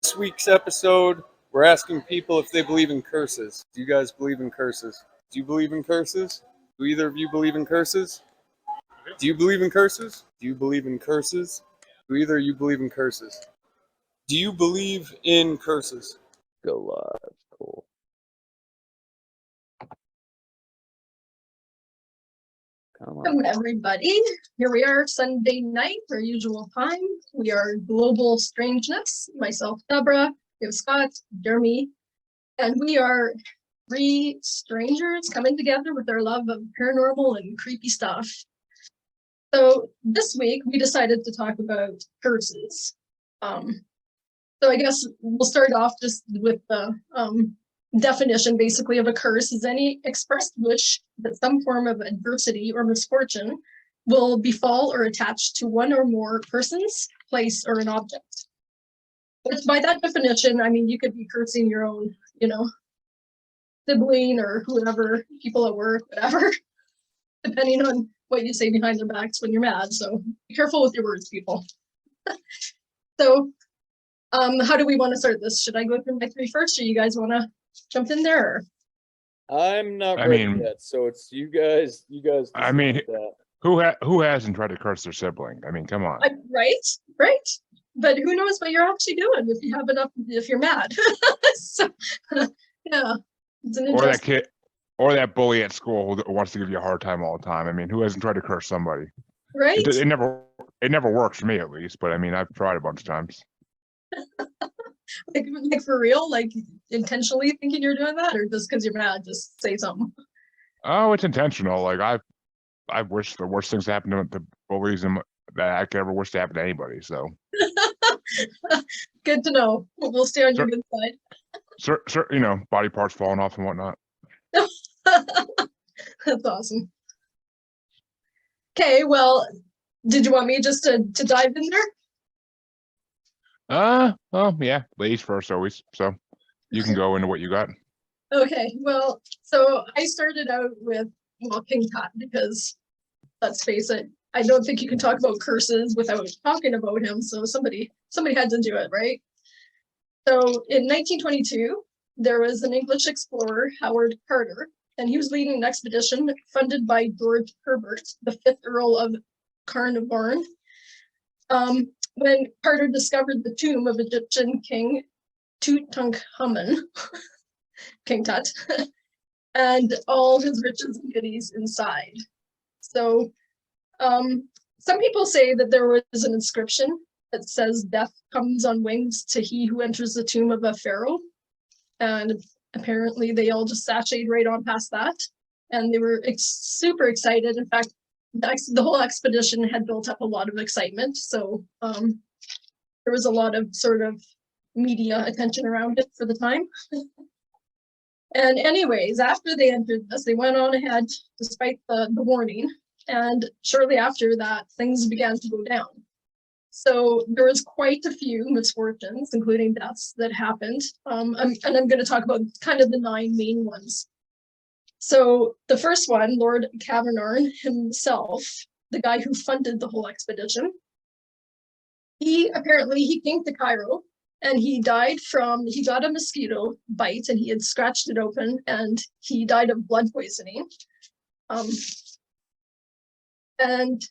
This week's episode, we're asking people if they believe in curses. Do you guys believe in curses? Do you believe in curses? Do either of you believe in curses? Do you believe in curses? Do you believe in curses? Do either of you believe in curses? Do you believe in curses? Go live. Cool. Welcome, everybody. Here we are, Sunday night, our usual time. We are Global Strangeness. Myself, Debra, we have Scott, Jeremy, and we are three strangers coming together with our love of paranormal and creepy stuff. So this week, we decided to talk about curses. So I guess we'll start off just with the definition, basically, of a curse is any expressed wish that some form of adversity or misfortune will befall or attach to one or more persons, place, or an object. But by that definition, I mean, you could be cursing your own, sibling or whoever, people at work, whatever, depending on what you say behind their backs when you're mad. So be careful with your words, people. So how do we want to start this? Should I go through my three first, or you guys want to jump in there? I'm not ready yet, so it's you guys. You guys. I mean, who hasn't tried to curse their sibling? I mean, come on. Right. But who knows what you're actually doing if you have enough? If you're mad, so yeah, it's an or that kid, or that bully at school who wants to give you a hard time all the time. I mean, who hasn't tried to curse somebody? Right. It never works for me, at least. But I mean, I've tried a bunch of times. like for real, like intentionally thinking you're doing that, or just because you're mad, just say something? Oh, it's intentional. Like I wish the worst things to happen to the bullies and that I could ever wish to happen to anybody. So good to know. We'll stay on your good side. Body parts falling off and whatnot. That's awesome. Okay, well, did you want me just to dive in there? Well, yeah, ladies first always. So you can go into what you got. Okay, well, so I started out with King Tut because, let's face it, I don't think you can talk about curses without talking about him. So somebody had to do it, right? So in 1922, there was an English explorer, Howard Carter, and he was leading an expedition funded by George Herbert, the 5th Earl of Carnarvon. When Carter discovered the tomb of Egyptian King Tutankhamun, King Tut, and all his riches and goodies inside. So some people say that there was an inscription that says death comes on wings to he who enters the tomb of a pharaoh. And apparently they all just sashayed right on past that. And they were super excited. In fact, the whole expedition had built up a lot of excitement. So there was a lot of sort of media attention around it for the time. And anyways, after they entered this, they went on ahead despite the warning. And shortly after that, things began to go down. So there was quite a few misfortunes, including deaths, that happened. And I'm going to talk about kind of the 9 main ones. So the first one, Lord Carnarvon himself, the guy who funded the whole expedition, he came to Cairo and he got a mosquito bite and he had scratched it open and he died of blood poisoning. And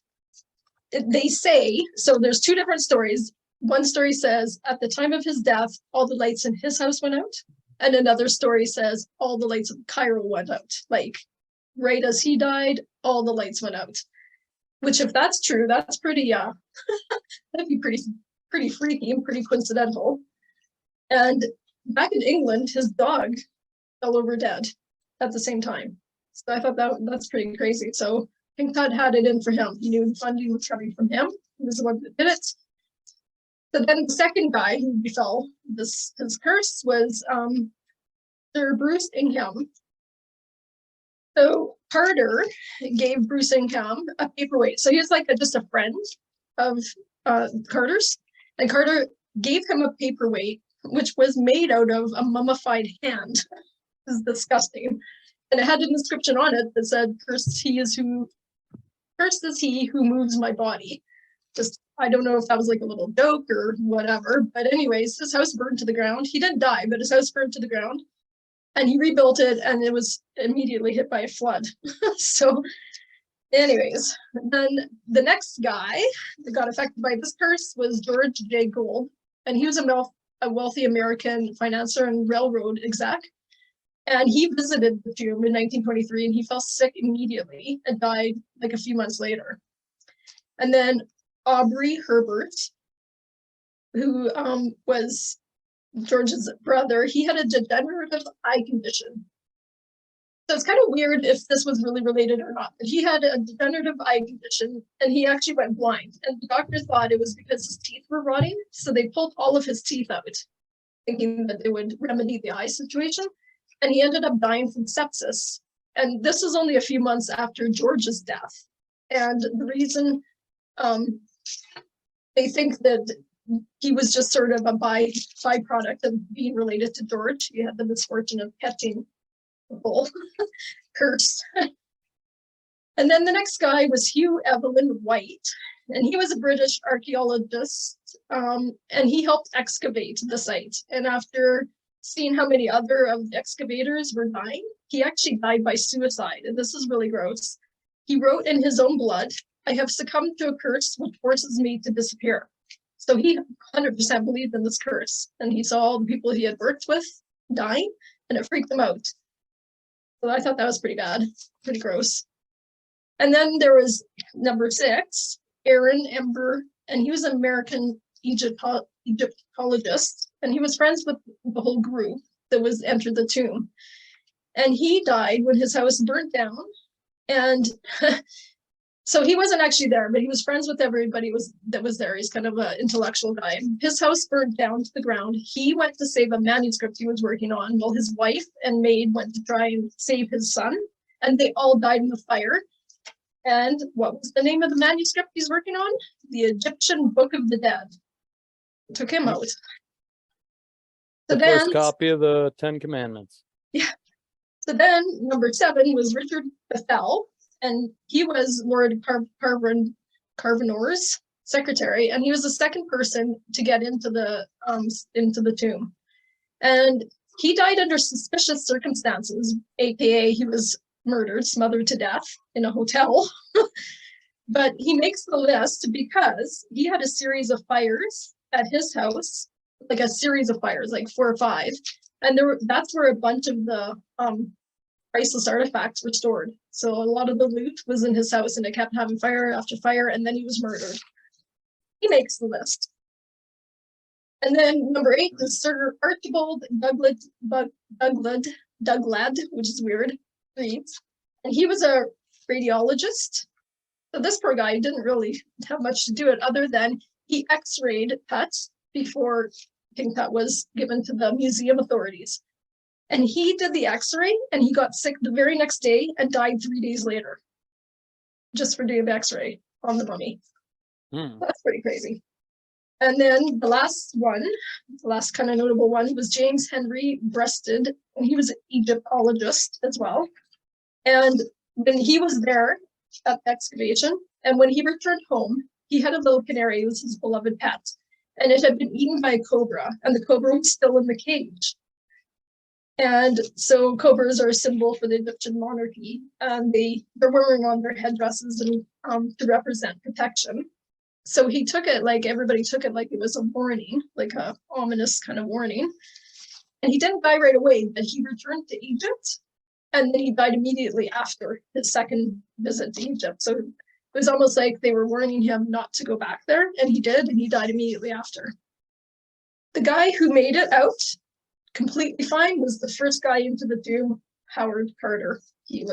they say, so there's 2 different stories. One story says at the time of his death, all the lights in his house went out. And another story says all the lights of Cairo went out. Like right as he died, all the lights went out. Which, if that's true, that's pretty, that'd be pretty freaky and pretty coincidental. And back in England, his dog fell over dead at the same time. So I thought that's pretty crazy. So King Tut had it in for him. He knew the funding was coming from him. He was the one that did it. So then the second guy who befell his curse was Sir Bruce Ingham. So Carter gave Bruce Ingham a paperweight. So he was like just a friend of Carter's. And Carter gave him a paperweight, which was made out of a mummified hand. This is disgusting. And it had an inscription on it that said, cursed is he who moves my body. Just I don't know if that was like a little joke or whatever, but anyways, his house burned to the ground. He didn't die, but his house burned to the ground, and he rebuilt it, and it was immediately hit by a flood. So anyways, then the next guy that got affected by this curse was George J. Gould, and he was a wealthy American financier and railroad exec. And he visited the tomb in 1923, and he fell sick immediately and died like a few months later. And then Aubrey Herbert, who was George's brother, he had a degenerative eye condition. So it's kind of weird if this was really related or not, but he had a degenerative eye condition and he actually went blind. And the doctor thought it was because his teeth were rotting. So they pulled all of his teeth out, thinking that they would remedy the eye situation. And he ended up dying from sepsis. And this was only a few months after George's death. And the reason they think that he was just sort of a byproduct of being related to George. He had the misfortune of catching the whole curse. And then the next guy was Hugh Evelyn White, and he was a British archaeologist, and he helped excavate the site. And after seeing how many other of the excavators were dying, he actually died by suicide, and this is really gross. He wrote in his own blood, "I have succumbed to a curse which forces me to disappear." So he 100% believed in this curse, and he saw all the people he had worked with dying, and it freaked him out. So I thought that was pretty bad, pretty gross. And then there was number 6, Aaron Ember, and he was an American Egyptologist, and he was friends with the whole group that was entered the tomb. And he died when his house burnt down. And so he wasn't actually there, but he was friends with everybody that was there. He's kind of an intellectual guy. His house burned down to the ground. He went to save a manuscript he was working on, while his wife and maid went to try and save his son, and they all died in the fire. And what was the name of the manuscript he's working on? The Egyptian Book of the Dead. Took him out. So The first copy of the 10 Commandments. Yeah. So then number 7 was Richard Bethel, and he was Lord Carvenor's secretary, and he was the second person to get into the tomb. And he died under suspicious circumstances, aka he was murdered, smothered to death in a hotel. But he makes the list because he had a series of fires at his house, like a series of fires, like 4 or 5. And that's where a bunch of the priceless artifacts were stored. So a lot of the loot was in his house, and it kept having fire after fire, and then he was murdered. He makes the list. And then number 8 is Sir Archibald Douglad, which is weird, reads. And he was a radiologist. So this poor guy didn't really have much to do with it other than he x-rayed Tut before King Tut was given to the museum authorities. And he did the x-ray, and he got sick the very next day and died 3 days later, just for doing the x-ray on the mummy. That's pretty crazy. And then the last kind of notable one, was James Henry Breasted, and he was an Egyptologist as well. And when he was there at the excavation, and when he returned home, he had a little canary. It was his beloved pet, and it had been eaten by a cobra, and the cobra was still in the cage. And so cobras are a symbol for the Egyptian monarchy, and they're wearing on their headdresses and to represent protection. So he took it like everybody took it like it was a warning, like a ominous kind of warning. And he didn't die right away, but he returned to Egypt, and then he died immediately after his second visit to Egypt. So it was almost like they were warning him not to go back there, and he did, and he died immediately after. The guy who made it out completely fine was the first guy into the tomb, Howard Carter. He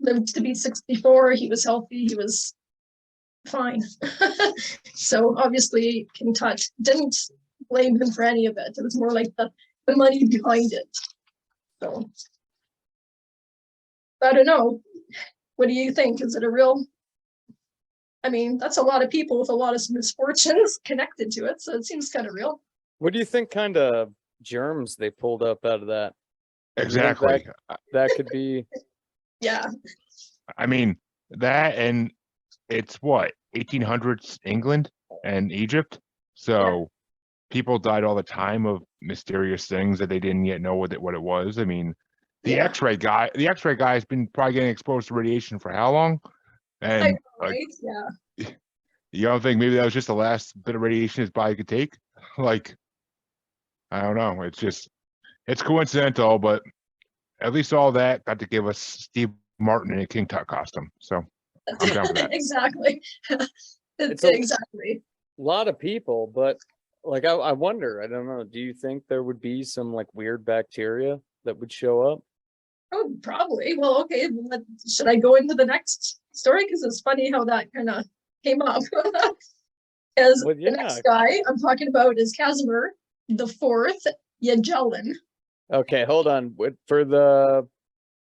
lived to be 64. He was healthy. He was fine. So obviously King Tut didn't blame him for any of it. It was more like the money behind it. So I don't know. What do you think? Is it a real? I mean, that's a lot of people with a lot of misfortunes connected to it. So it seems kind of real. What do you think kind of germs they pulled up out of that? Exactly. That could be. Yeah. I mean, that, and it's what, 1800s England? and Egypt. So people died all the time of mysterious things that they didn't yet know what it was. I mean, the X-ray guy has been probably getting exposed to radiation for how long? And like, Yeah. you don't think maybe that was just the last bit of radiation his body could take? Like, I don't know. It's coincidental, but at least all that got to give us Steve Martin in a King Tut costume. So I'm down for that. Exactly. It's Exactly. a lot of people, but like I wonder, I don't know, do you think there would be some like weird bacteria that would show up? Oh, probably. Well, okay. Should I go into the next story? Because it's funny how that kind of came up. As Well, the next guy I'm talking about is Casimir the Fourth Yagellan. Okay, hold on. For the,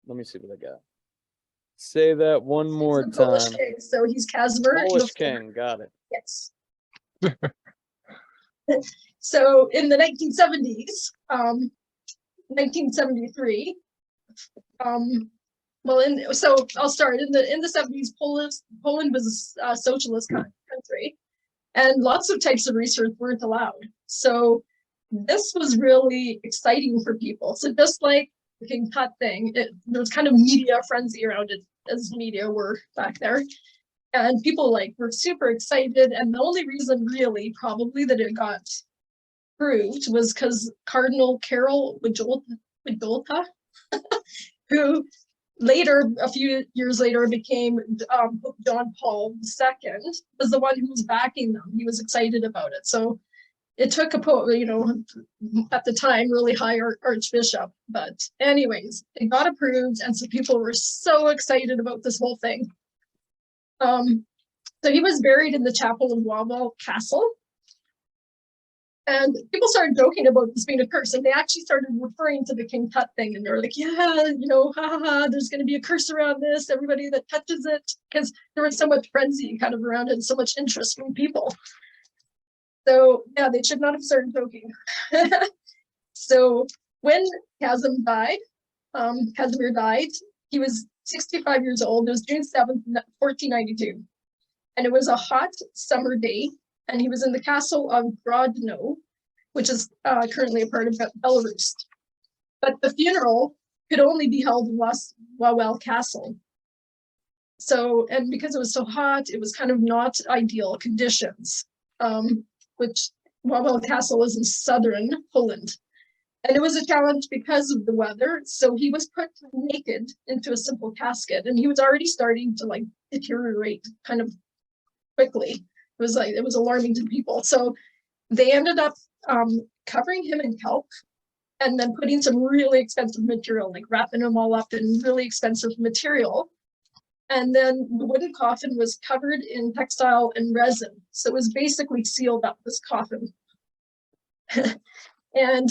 let me see what I got. Say that one more He's the Polish time. king, so he's Casimir the Polish Fourth. king, got it. Yes. So in the 1970s, 1973, so I'll start in the 70s. Poland was a socialist country, and lots of types of research weren't allowed. So this was really exciting for people. So just like the King Tut thing, there was kind of media frenzy around it, as media were back there. And people were super excited. And the only reason really probably that it got proved was because Cardinal Karol Wojtyła, who later, a few years later, became Pope John Paul II, was the one who was backing them. He was excited about it. So it took a pope, at the time, really high archbishop. But anyways, it got approved. And so people were so excited about this whole thing. So he was buried in the chapel of Wawel Castle. And people started joking about this being a curse, and they actually started referring to the King Tut thing, and they were like, yeah, there's going to be a curse around this, everybody that touches it, because there was so much frenzy kind of around it, and so much interest from people. So yeah, they should not have started joking. So when Casimir died, he was 65 years old. It was June 7th, 1492. And it was a hot summer day, and he was in the castle of Grodno, which is currently a part of Belarus. But the funeral could only be held in Wawel Castle. So, and because it was so hot, it was kind of not ideal conditions, which Wawel Castle was in southern Poland. And it was a challenge because of the weather. So he was put naked into a simple casket, and he was already starting to deteriorate kind of quickly. It was alarming to people. So they ended up covering him in kelp and then putting some really expensive material, wrapping him all up in really expensive material. And then the wooden coffin was covered in textile and resin. So it was basically sealed up, this coffin. And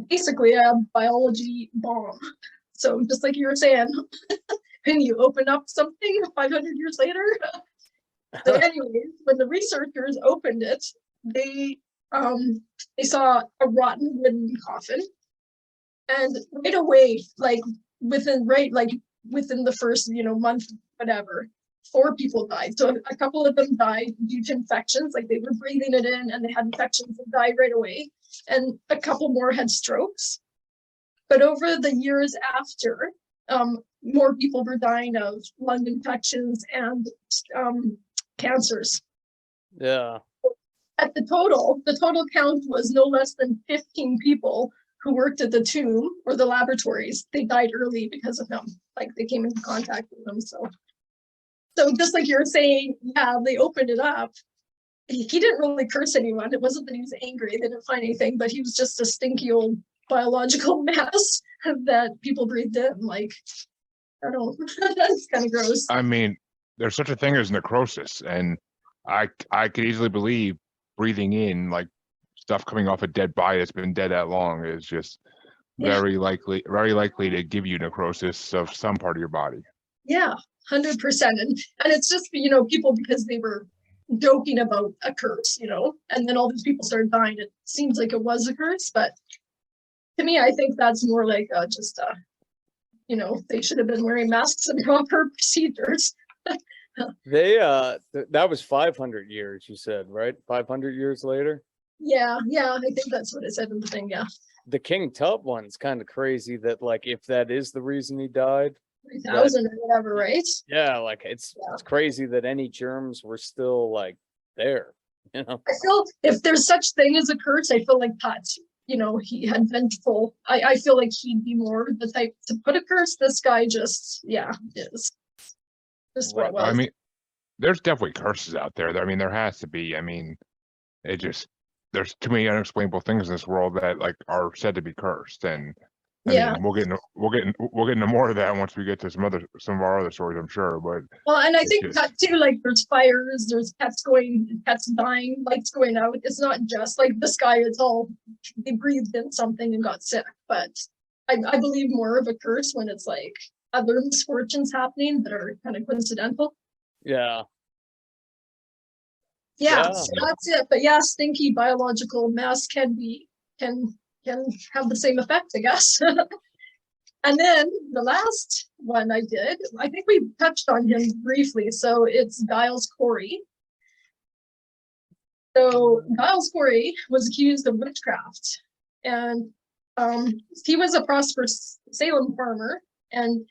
basically a biology bomb. So just like you were saying, when you open up something 500 years later. So anyways, when the researchers opened it, they saw a rotten wooden coffin, and right away, within the first month, whatever, 4 people died. So a couple of them died due to infections, they were breathing it in and they had infections and died right away, and a couple more had strokes. But over the years after, more people were dying of lung infections and cancers. Yeah. At the total count was no less than 15 people who worked at the tomb or the laboratories. They died early because of him. They came into contact with him. So just like you're saying, yeah, they opened it up. He didn't really curse anyone. It wasn't that he was angry. They didn't find anything, but he was just a stinky old biological mass that people breathed in. I don't know. That's kind of gross. I mean, there's such a thing as necrosis, and I could easily believe breathing in stuff coming off a dead body that's been dead that long is just very likely to give you necrosis of some part of your body. Yeah, 100%. And it's just people, because they were joking about a curse, and then all these people started dying. It seems like it was a curse, but to me, I think that's more like they should have been wearing masks and proper procedures. They that was 500 years, you said, right? 500 years later. Yeah, I think that's what it said in the thing. Yeah, The King Tut one's kind of crazy that like if that is the reason he died, 3,000 or whatever, right? yeah, like it's crazy that any germs were still like there, you know. I feel if there's such thing as a curse, I feel like Pat, he had vengeful. I feel like he'd be more the type to put a curse. This guy just, is just what it was. I mean, there's definitely curses out there. I mean, there has to be. I mean, it just there's too many unexplainable things in this world that like are said to be cursed, and I mean, we'll get into more of that once we get to some of our other stories, I'm sure. But Well, and I it's think just- that too, like there's fires, there's pets dying, lights going out. It's not just like the sky, it's all they breathed in something and got sick. But I believe more of a curse when it's like other misfortunes happening that are kind of coincidental. Yeah. Yeah, Yeah. so that's it. But yeah, stinky biological mass can have the same effect, I guess. And then the last one I did, I think we touched on him briefly. So it's Giles Corey. So Giles Corey was accused of witchcraft, and he was a prosperous Salem farmer, and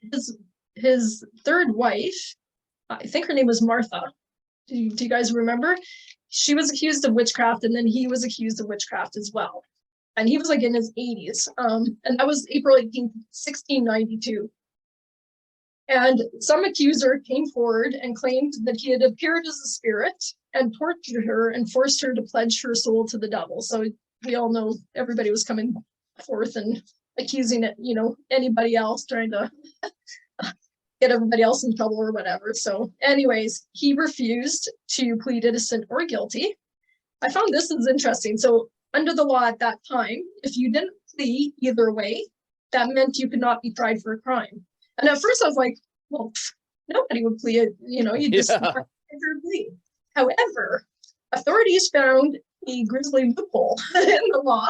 his third wife, I think her name was Martha. Do you guys remember? She was accused of witchcraft, and then he was accused of witchcraft as well. And he was like in his 80s. And that was April 18th, 1692. And some accuser came forward and claimed that he had appeared as a spirit and tortured her and forced her to pledge her soul to the devil. So we all know everybody was coming forth and accusing it, anybody else, trying to get everybody else in trouble or whatever. So anyways, he refused to plead innocent or guilty. I found this is interesting. So under the law at that time, if you didn't plead either way, that meant you could not be tried for a crime. And at first I was like, well, nobody would plead, you just plea. However, authorities found a grisly loophole in the law,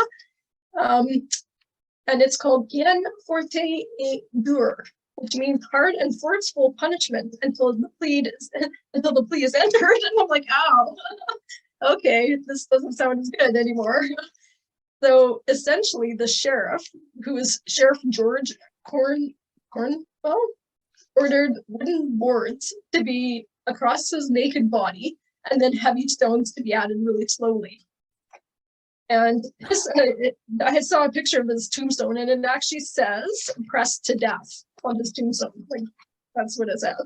and it's called bien forte et dur, which means hard and forceful punishment until the plea is entered. And I'm like, ow, okay, this doesn't sound as good anymore. So essentially, the sheriff, who is Sheriff George Cornwell, ordered wooden boards to be across his naked body, and then heavy stones to be added really slowly. And I saw a picture of his tombstone, and it actually says "pressed to death" on his tombstone. Like that's what it said.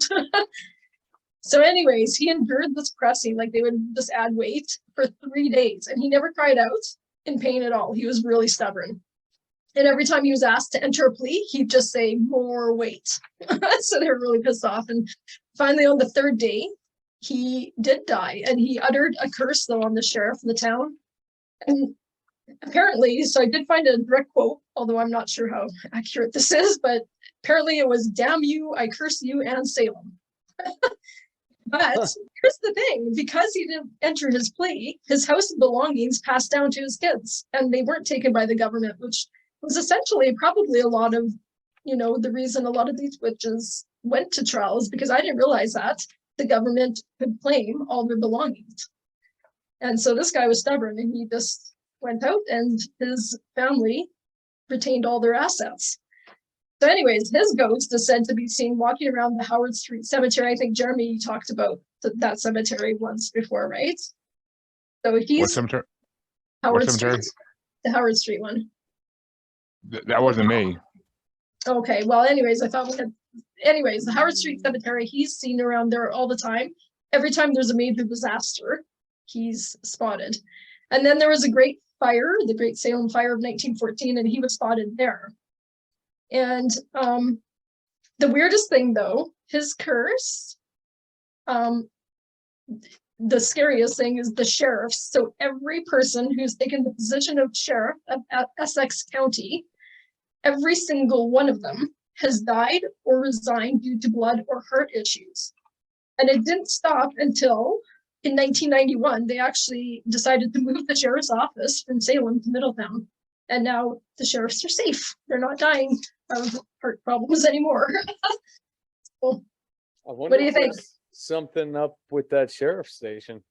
So, anyways, he endured this pressing, like they would just add weight for 3 days, and he never cried out in pain at all. He was really stubborn. And every time he was asked to enter a plea, he'd just say more weight. So they were really pissed off. And finally, on the third day, he did die, and he uttered a curse though on the sheriff of the town. And apparently, so I did find a direct quote, although I'm not sure how accurate this is, but apparently it was, "Damn you, I curse you and Salem." But here's the thing, because he didn't enter his plea, his house belongings passed down to his kids, and they weren't taken by the government, which was essentially probably a lot of, the reason a lot of these witches went to trials, because I didn't realize that the government could claim all their belongings. And so this guy was stubborn, and he just went out, and his family retained all their assets. So anyways, his ghost is said to be seen walking around the Howard Street Cemetery. I think Jeremy talked about that cemetery once before, right? So he's what cemetery? Howard what cemetery? Street, the Howard Street one. That wasn't me. Okay, well, anyways, the Howard Street Cemetery, he's seen around there all the time. Every time there's a major disaster, he's spotted. And then there was a great fire, the Great Salem Fire of 1914, and he was spotted there. And the weirdest thing, though, his curse, the scariest thing is the sheriffs. So every person who's taken the position of sheriff of Essex County, every single one of them has died or resigned due to blood or heart issues. And it didn't stop until in 1991, they actually decided to move the sheriff's office from Salem to Middletown. And now the sheriffs are safe. They're not dying of heart problems anymore. So, what do you think? something up with that sheriff's station.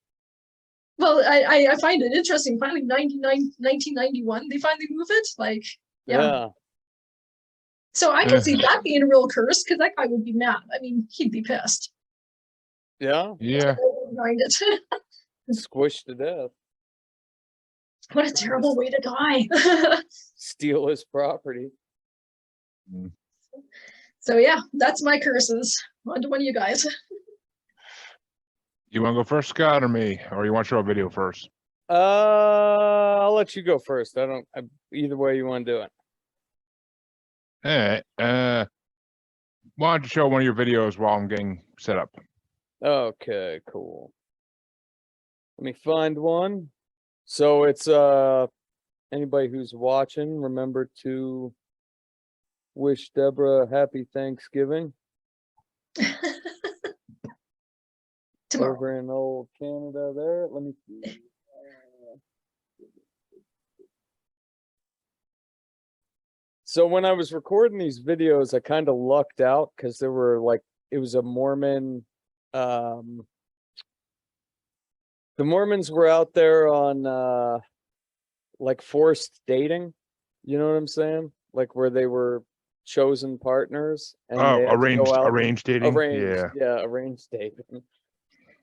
Well, I find it interesting. Finally, 1991, they finally move it. Like, yeah. Yeah. So I can see that being a real curse because that guy would be mad. I mean, he'd be pissed. Yeah. Yeah. Behind it. Squished to death. What a terrible way to die. Steal his property. So yeah, that's my curses. On to one of you guys. You want to go first, Scott, or me? Or you want to show a video first? I'll let you go first. Either way you want to do it. All right. Why don't you show one of your videos while I'm getting set up? Okay, cool. Let me find one. So it's anybody who's watching, remember to wish Debra a happy Thanksgiving Tomorrow. over in old Canada there. Let me see. So when I was recording these videos, I kind of lucked out because there were like, it was a Mormon, the Mormons were out there on like forced dating, you know what I'm saying? Like where they were chosen partners and Oh, they had to go out arranged dating. arranged dating.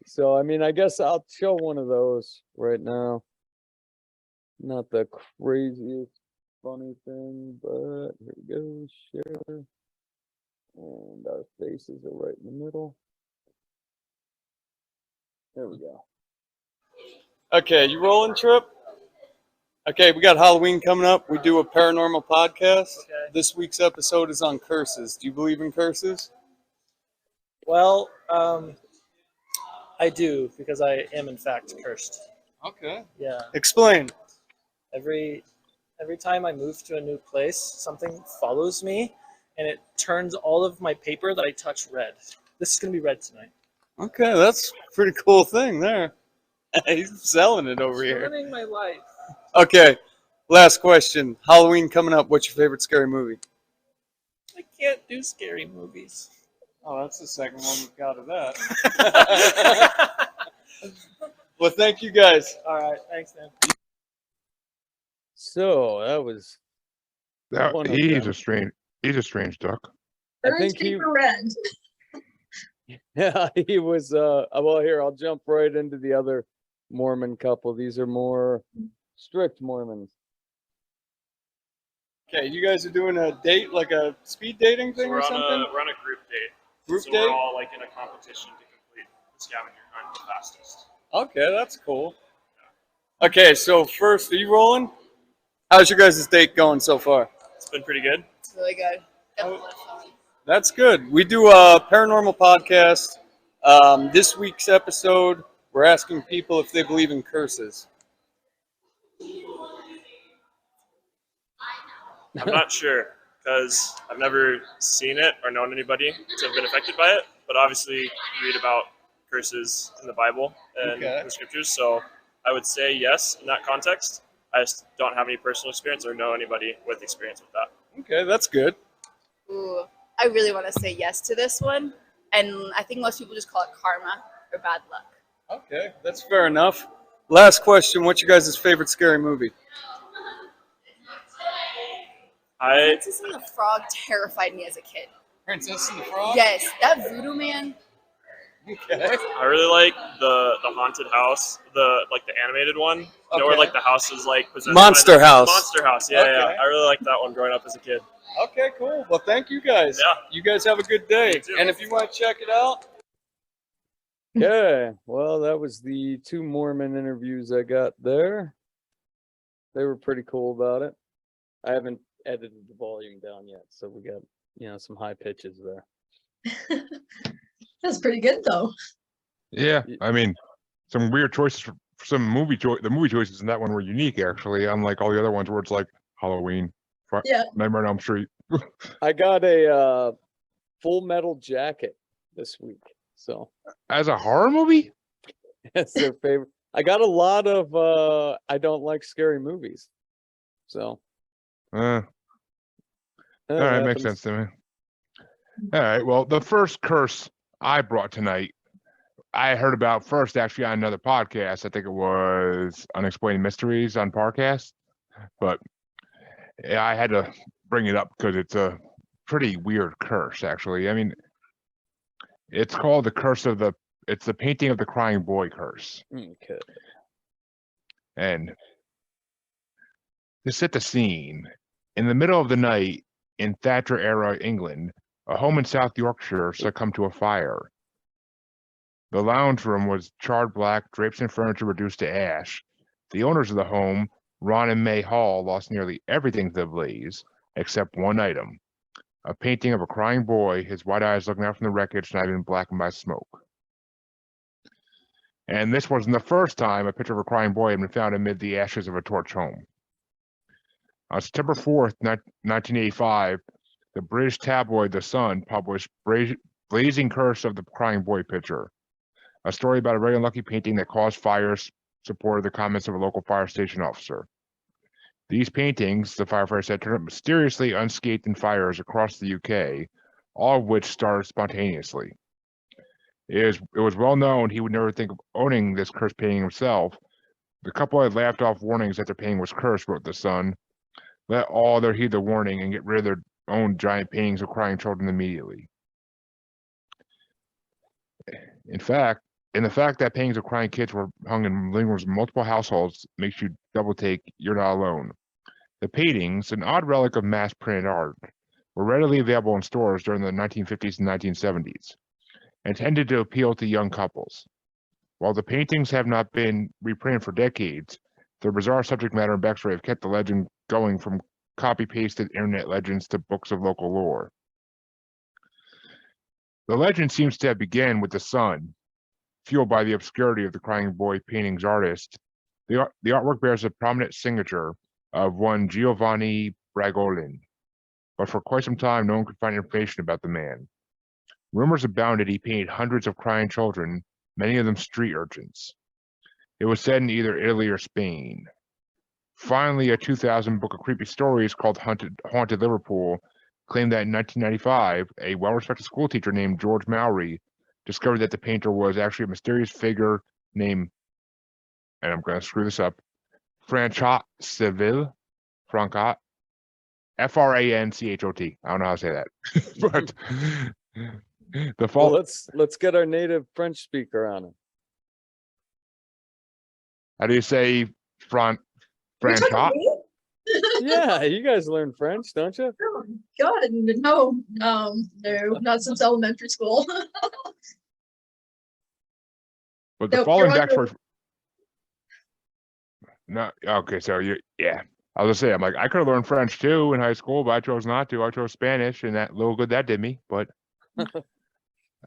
So I mean, I guess I'll show one of those right now. Not the craziest funny thing, but here we go, share. And our faces are right in the middle. There we go. Okay, you rolling, Trip? Okay, we got Halloween coming up. We do a paranormal podcast. Okay. This week's episode is on curses. Do you believe in curses? Well, I do because I am in fact cursed. Okay. Yeah. Explain. Every time I move to a new place, something follows me, and it turns all of my paper that I touch red. This is gonna be red tonight. Okay, that's a pretty cool thing there. He's selling it over here. Ruining my life. Okay, last question. Halloween coming up. What's your favorite scary movie? I can't do scary movies. Oh, that's the second one we've got of that. Well, thank you guys. All right, thanks, man. So that was one of He's them. a strange duck. I Orange think he, paper red. yeah, he was well here, I'll jump right into the other Mormon couple. These are more strict Mormons. Okay, you guys are doing a date, like a speed dating thing or something? We're on a group date. Group so date? we're all like in a competition to complete the scavenger hunt the fastest. Okay, that's cool. Okay, so first, are you rolling? How's your guys' date going so far? It's been pretty good. It's really good. That's good. We do a paranormal podcast. This week's episode, we're asking people if they believe in curses. I'm not sure because I've never seen it or known anybody to have been affected by it. But obviously, you read about curses in the Bible and Okay. in the scriptures. So I would say yes in that context. I just don't have any personal experience or know anybody with experience with that. Okay, that's good. Ooh, I really want to say yes to this one. And I think most people just call it karma or bad luck. Okay, that's fair enough. Last question, what's your guys' favorite scary movie? Princess and the Frog terrified me as a kid. Princess and the Frog? Yes, that voodoo man. Okay. I really like the haunted house, the animated one. You know, where Okay. like the house is like possessed Monster by House. Monster House, yeah, Okay. yeah. I really liked that one growing up as a kid. Okay, cool. Well, thank you guys. Yeah. You guys have a good day. You too. And if you want to check it out, Okay, well, that was the 2 Mormon interviews I got there. They were pretty cool about it. I haven't edited the volume down yet, so we got, some high pitches there. That's pretty good though. Yeah, I mean, some weird choices for some movie the movie choices in that one were unique, actually, unlike all the other ones where it's like Halloween, Yeah. Nightmare on Elm Street. I got a Full Metal Jacket this week, so As a horror movie? that's their favorite. I got a lot of I don't like scary movies, so All that right, makes happens. sense to me. All right, well, the first curse I brought tonight I heard about first actually on another podcast. I think it was Unexplained Mysteries on Parcast, but yeah, I had to bring it up because it's a pretty weird curse, actually. I mean, it's called the Curse of the. It's the painting of the crying boy curse, Okay. and to set the scene, in the middle of the night in Thatcher era England, a home in South Yorkshire succumbed to a fire. The lounge room was charred black, drapes and furniture reduced to ash. The owners of the home, Ron and May Hall, lost nearly everything to the blaze, except one item, a painting of a crying boy, his wide eyes looking out from the wreckage, not even blackened by smoke. And this wasn't the first time a picture of a crying boy had been found amid the ashes of a torched home. On September 4th, 1985, the British tabloid The Sun published Blazing Curse of the Crying Boy picture, a story about a very unlucky painting that caused fires, supported the comments of a local fire station officer. These paintings, the firefighter said, turned up mysteriously unscathed in fires across the UK, all of which started spontaneously. It was well known he would never think of owning this cursed painting himself. The couple had laughed off warnings that their painting was cursed, wrote The Sun. Let all other heed the warning and get rid of their own giant paintings of crying children immediately. In fact, the fact that paintings of crying kids were hung in living rooms in multiple households makes you double take you're not alone. The paintings, an odd relic of mass printed art, were readily available in stores during the 1950s and 1970s, and tended to appeal to young couples. While the paintings have not been reprinted for decades, their bizarre subject matter and backstory have kept the legend going from copy-pasted internet legends to books of local lore. The legend seems to have begun with The Sun, fueled by the obscurity of the crying boy painting's artist. The artwork bears a prominent signature of one Giovanni Bragolin, but for quite some time no one could find information about the man. Rumors abounded he painted hundreds of crying children, many of them street urchins. It was said in either Italy or Spain. Finally, a 2000 book of creepy stories called Haunted Liverpool claimed that in 1995, a well-respected schoolteacher named George Mowry discovered that the painter was actually a mysterious figure named, and I'm going to screw this up, Franchot Seville, Franchot, Franchot. I don't know how to say that, but the fall. Well, let's get our native French speaker on it. How do you say You're talking Franchot? to me? Yeah, you guys learn French, don't you? Oh, God, no, no, not since elementary school. But the Nope, following you're on backstory. No, okay, so yeah. I was gonna say, I'm like, I could have learned French too in high school, but I chose not to. I chose Spanish, and that little good that did me. But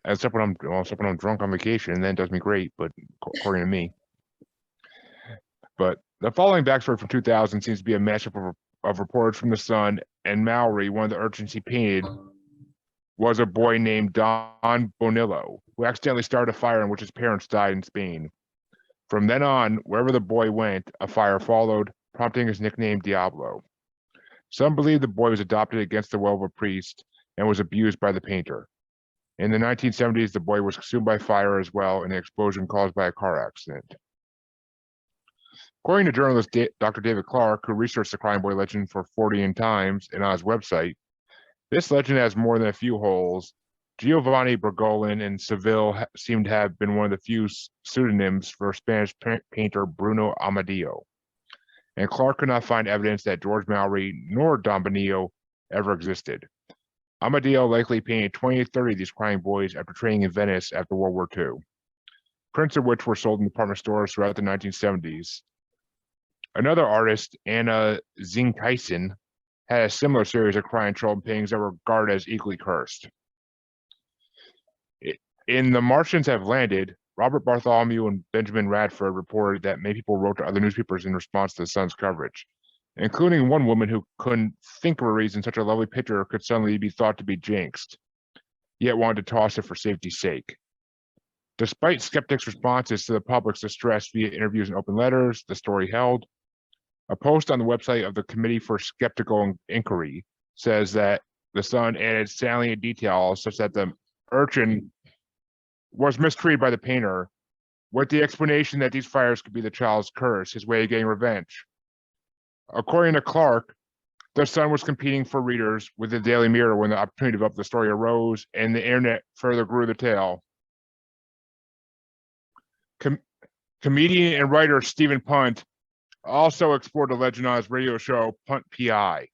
except when I'm drunk on vacation, and then it does me great. But according to me, but the following backstory from 2000 seems to be a mashup of reports from The Sun and Mowry. One of the urchins he painted was a boy named Don Bonillo, who accidentally started a fire in which his parents died in Spain. From then on, wherever the boy went, a fire followed, prompting his nickname Diablo. Some believe the boy was adopted against the will of a priest and was abused by the painter. In the 1970s, the boy was consumed by fire as well in an explosion caused by a car accident. According to journalist Dr. David Clark, who researched the crying boy legend for 40 Times and on his website, this legend has more than a few holes. Giovanni Bragolin and Seville seem to have been one of the few pseudonyms for Spanish painter Bruno Amadeo. And Clark could not find evidence that George Mowry nor Don Bonillo ever existed. Amadeo likely painted 20 to 30 of these crying boys after training in Venice after World War II, prints of which were sold in department stores throughout the 1970s. Another artist, Anna Zinkaisen, had a similar series of crying children paintings that were regarded as equally cursed. In The Martians Have Landed, Robert Bartholomew and Benjamin Radford reported that many people wrote to other newspapers in response to the Sun's coverage, including one woman who couldn't think of a reason such a lovely picture could suddenly be thought to be jinxed, yet wanted to toss it for safety's sake. Despite skeptics' responses to the public's distress via interviews and open letters, the story held. A post on the website of the Committee for Skeptical Inquiry says that the Sun added salient details such that the urchin was mistreated by the painter, with the explanation that these fires could be the child's curse, his way of getting revenge. According to Clark, the Sun was competing for readers with the Daily Mirror when the opportunity to develop the story arose, and the internet further grew the tale. Comedian and writer Stephen Punt also explored the legend on his radio show, Punt PI.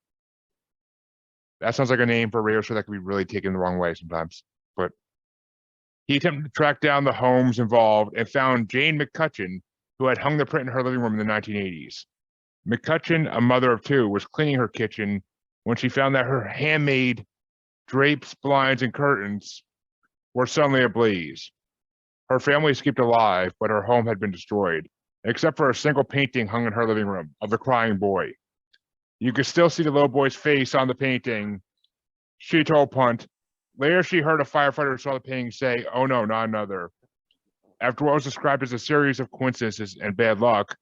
That sounds like a name for a radio show that could be really taken the wrong way sometimes. But he attempted to track down the homes involved and found Jane McCutcheon, who had hung the print in her living room in the 1980s. McCutcheon, a mother of two, was cleaning her kitchen when she found that her handmade drapes, blinds, and curtains were suddenly ablaze. Her family escaped alive, but her home had been destroyed, except for a single painting hung in her living room of the crying boy. You could still see the little boy's face on the painting. She told Punt. Later, she heard a firefighter who saw the painting say, "Oh no, not another." After what was described as a series of coincidences and bad luck,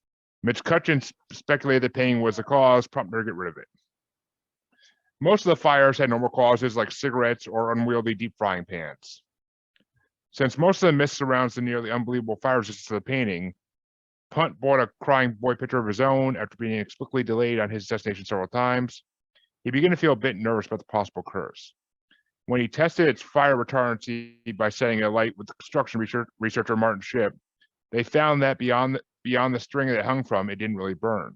McCutcheon speculated the painting was the cause, prompting her to get rid of it. Most of the fires had normal causes like cigarettes or unwieldy deep frying pans. Since most of the myth surrounds the nearly unbelievable fire resistance of the painting, Punt bought a crying boy picture of his own after being inexplicably delayed on his destination several times. He began to feel a bit nervous about the possible curse. When he tested its fire retardancy by setting it alight with the construction researcher Martin Shipp, they found that beyond the string that it hung from, it didn't really burn.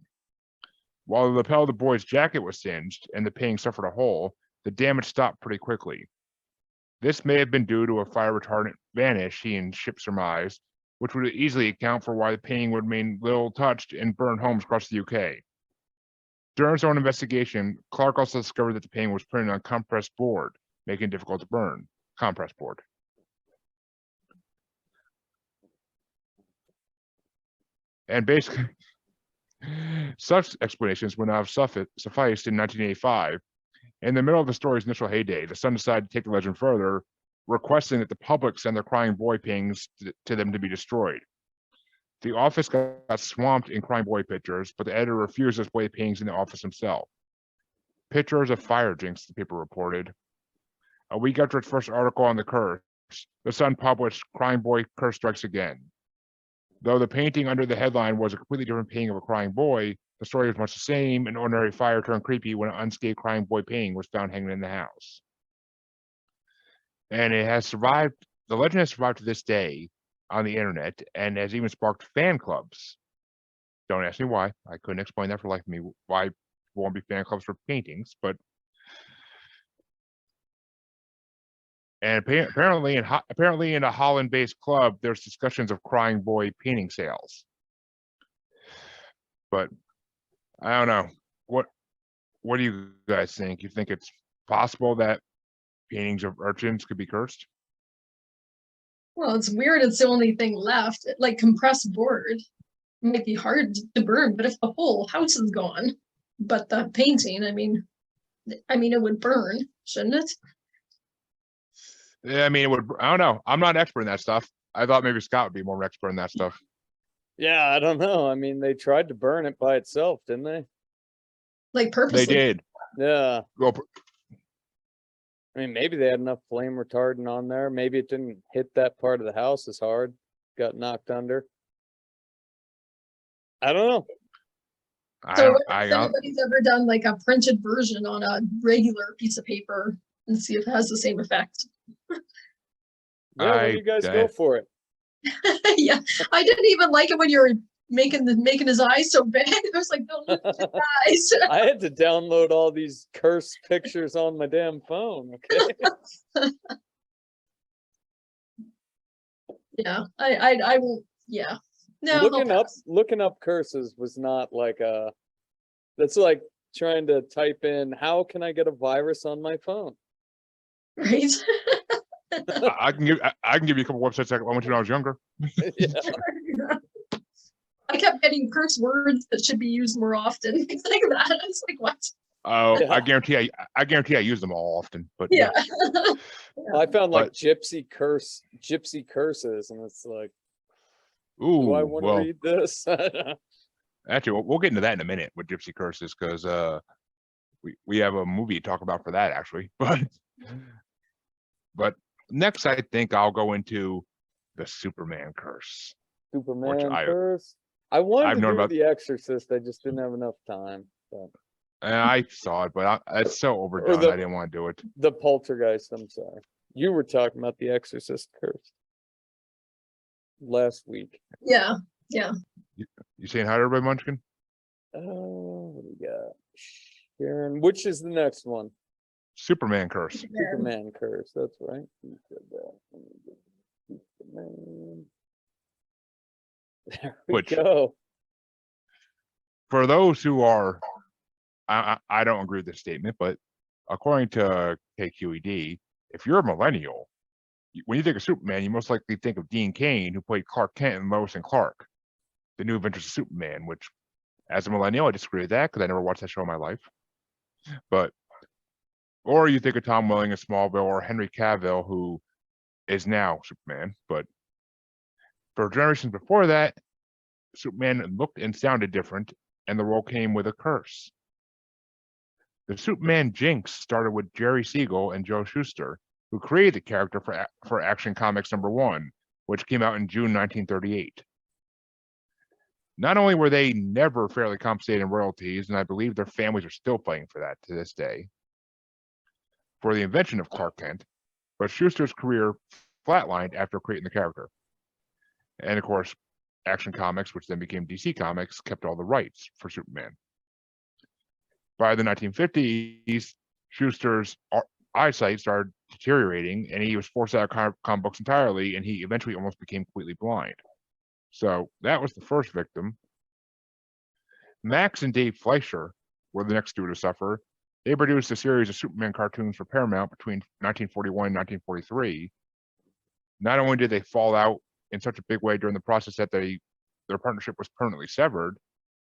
While the lapel of the boy's jacket was singed and the painting suffered a hole, the damage stopped pretty quickly. This may have been due to a fire retardant vanish, he and Shipp surmised, which would easily account for why the painting would remain little touched and burn homes across the UK. During his own investigation, Clark also discovered that the painting was printed on compressed board, making it difficult to burn. Compressed board. And basically, such explanations would not have sufficed in 1985. In the middle of the story's initial heyday, the Sun decided to take the legend further, requesting that the public send their crying boy paintings to them to be destroyed. The office got swamped in crying boy pictures, but the editor refused to display paintings in the office himself. Pictures of fire jinx, the paper reported. A week after its first article on the curse, the Sun published Crying Boy Curse Strikes Again. Though the painting under the headline was a completely different painting of a crying boy, the story was much the same. An ordinary fire turned creepy when an unscathed crying boy painting was found hanging in the house. And it has survived, the legend has survived to this day on the internet and has even sparked fan clubs. Don't ask me why. I couldn't explain that for the life of me, why there won't be fan clubs for paintings, but and apparently in a Holland-based club, there's discussions of crying boy painting sales. But I don't know. What do you guys think? You think it's possible that paintings of urchins could be cursed? Well, it's weird. It's the only thing left. Like compressed board might be hard to burn, but if the whole house is gone, but the painting, I mean, it would burn, shouldn't it? Yeah, I mean, it would. I don't know. I'm not an expert in that stuff. I thought maybe Scott would be more of an expert in that stuff. Yeah, I don't know. I mean, they tried to burn it by itself, didn't they? Like purposely. They did. Yeah. Well, I mean, maybe they had enough flame retardant on there. Maybe it didn't hit that part of the house as hard. Got knocked under. I don't know. So if anybody's ever done like a printed version on a regular piece of paper and see if it has the same effect. Yeah, when you guys go for it. Yeah, I didn't even like it when you were making his eyes so big. I was like, don't look at his eyes. I had to download all these cursed pictures on my damn phone. Okay. Yeah, I will. Yeah, no. Looking up curses was not like a. That's like trying to type in how can I get a virus on my phone. Right. I can give you a couple websites I went to when I was younger. Yeah. I kept getting curse words that should be used more often. Things like that. I was like, what? Oh, Yeah. I guarantee I use them all often. But Yeah. I found like gypsy curses, and it's like, ooh, do I want to well, read this? actually, we'll get into that in a minute with gypsy curses because we have a movie to talk about for that actually. But next, I think I'll go into the Superman curse. Superman I- Curse. I wanted I've to known do about- The Exorcist. I just didn't have enough time. But And I saw it, but it's so overdone. the- I didn't want to do it. the Poltergeist. I'm sorry. You were talking about The Exorcist Curse last week. Yeah. You saying hi to everybody, Munchkin? What do we got? Sharon, which is the next one? Superman curse. Superman Curse. That's right. You said that. Let me get Superman. There we Which- go. For those who are, I don't agree with this statement, but according to KQED, if you're a millennial, when you think of Superman, you most likely think of Dean Cain, who played Clark Kent in Lois and Clark, The New Adventures of Superman, which, as a millennial, I disagree with that because I never watched that show in my life. But, or you think of Tom Welling in Smallville, or Henry Cavill, who is now Superman. But for generations before that, Superman looked and sounded different, and the role came with a curse. The Superman jinx started with Jerry Siegel and Joe Shuster, who created the character for Action Comics #1, which came out in June 1938. Not only were they never fairly compensated in royalties, and I believe their families are still fighting for that to this day, for the invention of Clark Kent, but Shuster's career flatlined after creating the character. And of course, Action Comics, which then became DC Comics, kept all the rights for Superman. By the 1950s, Shuster's eyesight started deteriorating, and he was forced out of comic books entirely, and he eventually almost became completely blind. So that was the first victim. Max and Dave Fleischer were the next two to suffer. They produced a series of Superman cartoons for Paramount between 1941 and 1943. Not only did they fall out in such a big way during the process that their partnership was permanently severed,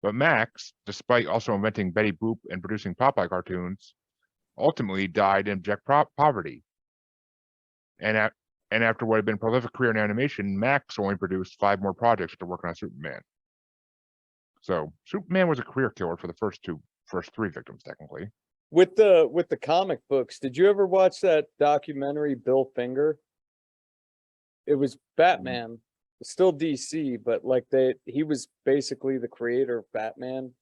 but Max, despite also inventing Betty Boop and producing Popeye cartoons, ultimately died in abject poverty. And after what had been a prolific career in animation, Max only produced 5 more projects after working on Superman. So Superman was a career killer for the first 3 victims, technically. With the comic books, did you ever watch that documentary Bill Finger? It was Batman, still DC, but like he was basically the creator of Batman.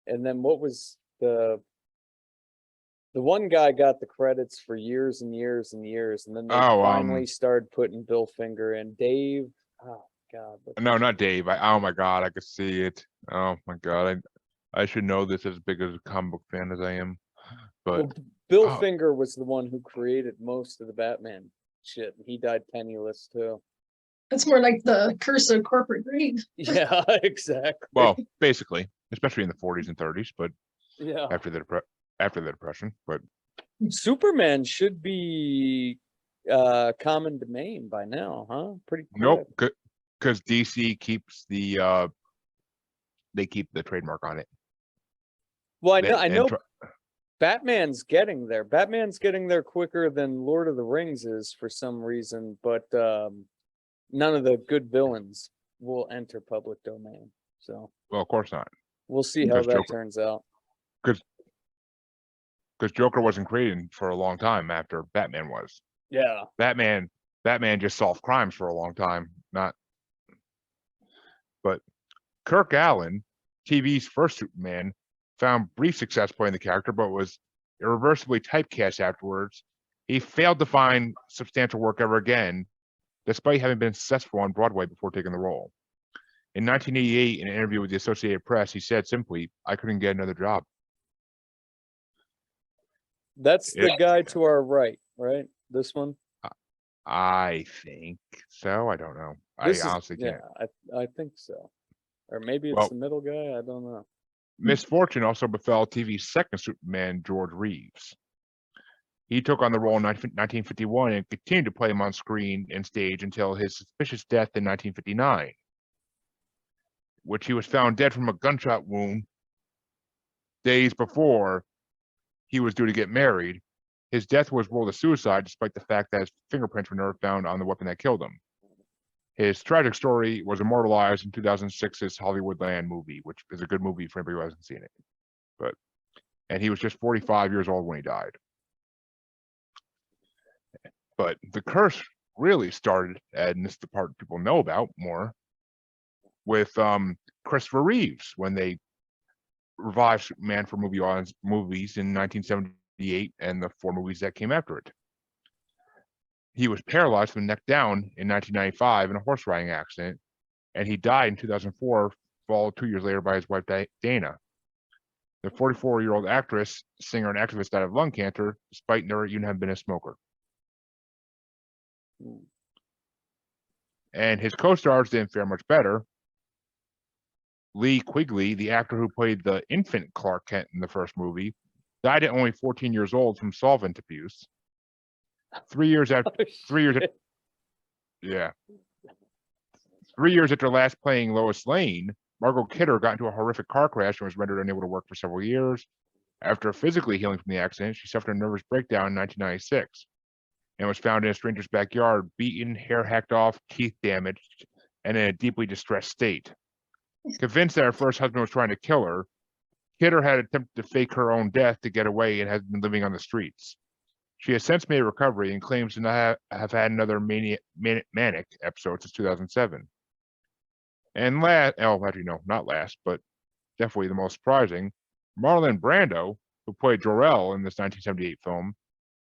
And then what was the one guy got the credits for years and years and years, and then they finally started putting Bill Finger in. Dave, oh God. No, not Dave. Oh my God, I could see it. Oh my God, I should know this as big as a comic book fan as I am. But Well, Bill Finger was the one who created most of the Batman shit. And he died penniless too. That's more like the curse of corporate greed. Yeah, exactly. well, basically, especially in the 40s and 30s, but Yeah. after the Depression. But Superman should be common domain by now, huh? Pretty quick. nope, because DC keeps the trademark on it. Well, I They- know and Batman's getting there. Batman's getting there quicker than Lord of the Rings is for some reason, but none of the good villains will enter public domain. So Well, of course not, we'll see how Because that Joker- turns out. because Joker wasn't created for a long time after Batman was. Yeah. Batman just solved crimes for a long time, but Kirk Allen, TV's first Superman, found brief success playing the character, but was irreversibly typecast afterwards. He failed to find substantial work ever again, despite having been successful on Broadway before taking the role. In 1988, in an interview with the Associated Press, he said simply, "I couldn't get another job." That's the Yeah. guy to our right? This one? I think so. I don't know. This I is- honestly can't. Yeah, I think so. Or maybe it's Well- the middle guy. I don't know. Misfortune also befell TV's second Superman, George Reeves. He took on the role in 1951 and continued to play him on screen and stage until his suspicious death in 1959, which he was found dead from a gunshot wound days before he was due to get married. His death was ruled a suicide, despite the fact that his fingerprints were never found on the weapon that killed him. His tragic story was immortalized in 2006's Hollywoodland movie, which is a good movie for anybody who hasn't seen it. And he was just 45 years old when he died. But the curse really started, and this is the part people know about more, with Christopher Reeves when they revived Superman for movies in 1978 and the 4 movies that came after it. He was paralyzed from the neck down in 1995 in a horse riding accident, and he died in 2004, followed 2 years later by his wife Dana. The 44-year-old actress, singer, and activist died of lung cancer, despite never even having been a smoker. And his co-stars didn't fare much better. Lee Quigley, the actor who played the infant Clark Kent in the first movie, died at only 14 years old from solvent abuse. 3 years after, Oh, 3 years, shit. yeah. 3 years after last playing Lois Lane, Margot Kidder got into a horrific car crash and was rendered unable to work for several years. After physically healing from the accident, she suffered a nervous breakdown in 1996 and was found in a stranger's backyard, beaten, hair hacked off, teeth damaged, and in a deeply distressed state. Convinced that her first husband was trying to kill her, Kidder had attempted to fake her own death to get away and has been living on the streets. She has since made a recovery and claims to not have had another manic episode since 2007. And actually no, not last, but definitely the most surprising, Marlon Brando, who played Jor-El in this 1978 film,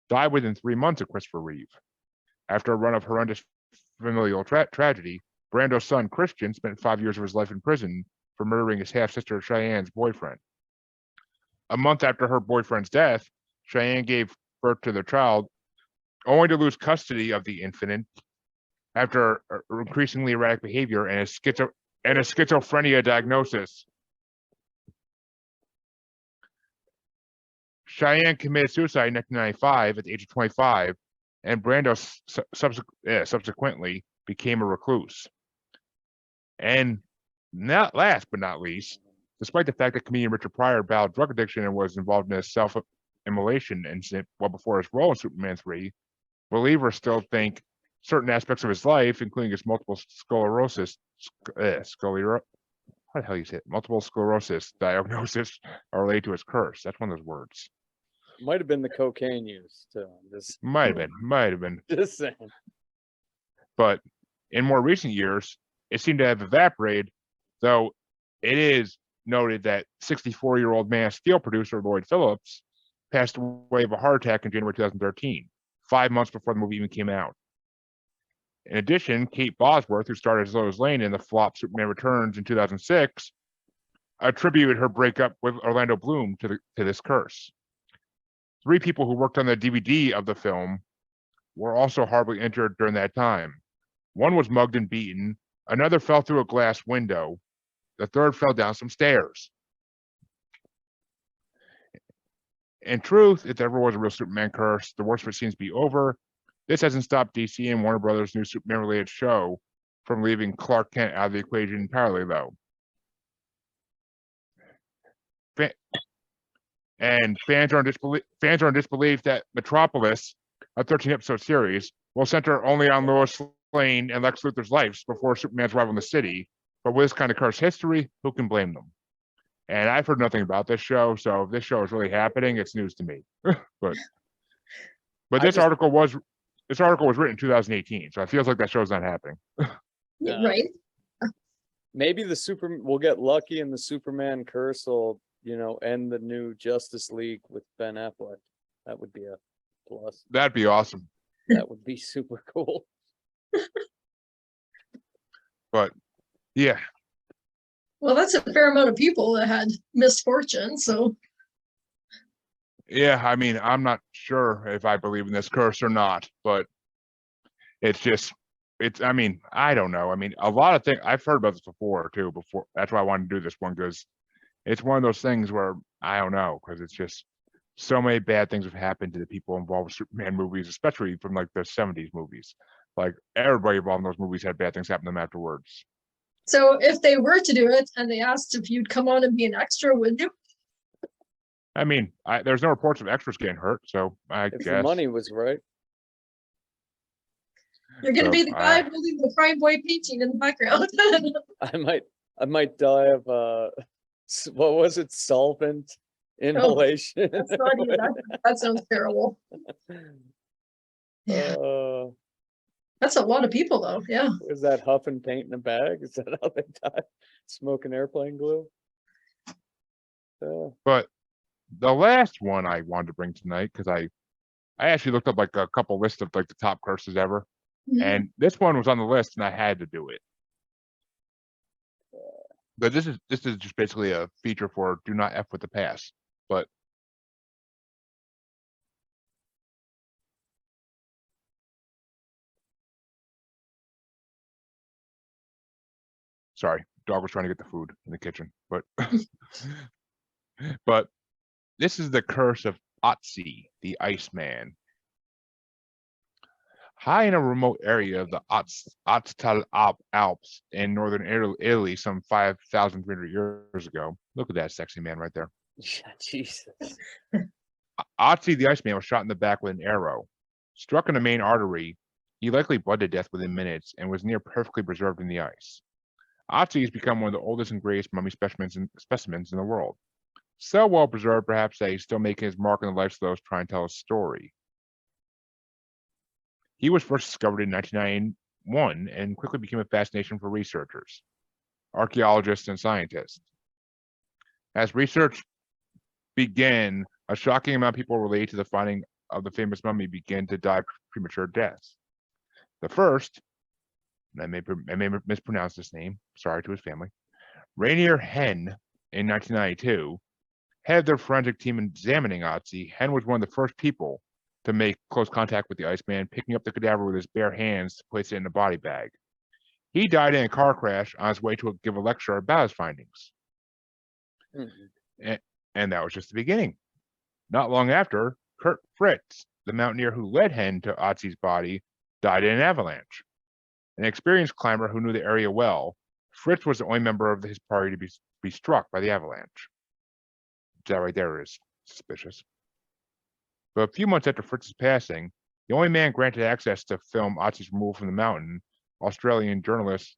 died within 3 months of Christopher Reeve. After a run of horrendous familial tragedy, Brando's son Christian spent 5 years of his life in prison for murdering his half-sister Cheyenne's boyfriend. A month after her boyfriend's death, Cheyenne gave birth to their child, only to lose custody of the infant after increasingly erratic behavior and a schizophrenia diagnosis. Cheyenne committed suicide in 1995 at the age of 25, and Brando subsequently became a recluse. And not last but not least, despite the fact that comedian Richard Pryor battled drug addiction and was involved in a self-immolation incident well before his role in Superman 3, believers still think certain aspects of his life, including his multiple sclerosis diagnosis, are related to his curse. That's one of those words. Might have been the cocaine use too. Might have been. Just saying. But in more recent years, it seemed to have evaporated, though it is noted that 64-year-old Man of Steel producer Lloyd Phillips passed away of a heart attack in January 2013, 5 months before the movie even came out. In addition, Kate Bosworth, who starred as Lois Lane in the flop Superman Returns in 2006, attributed her breakup with Orlando Bloom to this curse. 3 people who worked on the DVD of the film were also horribly injured during that time. One was mugged and beaten, another fell through a glass window, the third fell down some stairs. In truth, if there ever was a real Superman curse, the worst of it seems to be over. This hasn't stopped DC and Warner Brothers' new Superman-related show from leaving Clark Kent out of the equation entirely, though. And fans are in disbelief that Metropolis, a 13-episode series, will center only on Lois Lane and Lex Luthor's lives before Superman's arrival in the city. But with this kind of cursed history, who can blame them? And I've heard nothing about this show, so if this show is really happening, it's news to me. but this article was written in 2018, so it feels like that show's not happening. Right. Maybe we'll get lucky and the Superman curse will, end the new Justice League with Ben Affleck. That would be a plus. That'd be awesome. That would be super cool. But yeah. Well, that's a fair amount of people that had misfortune, so. Yeah, I mean, I'm not sure if I believe in this curse or not, but I don't know. I mean, a lot of things, I've heard about this before. That's why I wanted to do this one, because it's one of those things where, I don't know, because it's just so many bad things have happened to the people involved with Superman movies, especially from like the 70s movies. Like everybody involved in those movies had bad things happen to them afterwards. So if they were to do it and they asked if you'd come on and be an extra, would you? I mean, there's no reports of extras getting hurt, so I If guess the money was right. You're going to So, be the guy holding the Prime Boy painting in the background. I might die of what was it? Solvent inhalation. That's not even, that sounds terrible. Uh, That's a lot of people though, yeah. Was that huffing paint in a bag? Is that how they died? Smoking airplane glue? But the last one I wanted to bring tonight, because I actually looked up like a couple lists of like the top curses ever, Mhm. and this one was on the list, and I had to do it. But this is just basically a feature for do not F with the pass. But sorry, dog was trying to get the food in the kitchen. But but this is the curse of Otzi, the Iceman. High in a remote area of the Otztal Alps in northern Italy, some 5,300 years ago. Look at that sexy man right there. Yeah, Jesus. Otzi the Iceman was shot in the back with an arrow. Struck in the main artery, he likely bled to death within minutes and was near perfectly preserved in the ice. Otzi has become one of the oldest and greatest mummy specimens in the world. So well preserved, perhaps that he's still making his mark on the life of those trying to tell his story. He was first discovered in 1991 and quickly became a fascination for researchers, archaeologists, and scientists. As research began, a shocking amount of people related to the finding of the famous mummy began to die premature deaths. The first, and I may mispronounce this name, sorry to his family, Rainier Hen in 1992, had their forensic team examining Otzi. Hen was one of the first people to make close contact with the Iceman, picking up the cadaver with his bare hands to place it in a body bag. He died in a car crash on his way to give a lecture about his findings. And that was just the beginning. Not long after, Kurt Fritz, the mountaineer who led Hen to Otzi's body, died in an avalanche. An experienced climber who knew the area well, Fritz was the only member of his party to be struck by the avalanche. That right there is suspicious. But a few months after Fritz's passing, the only man granted access to film Otzi's removal from the mountain, Australian journalist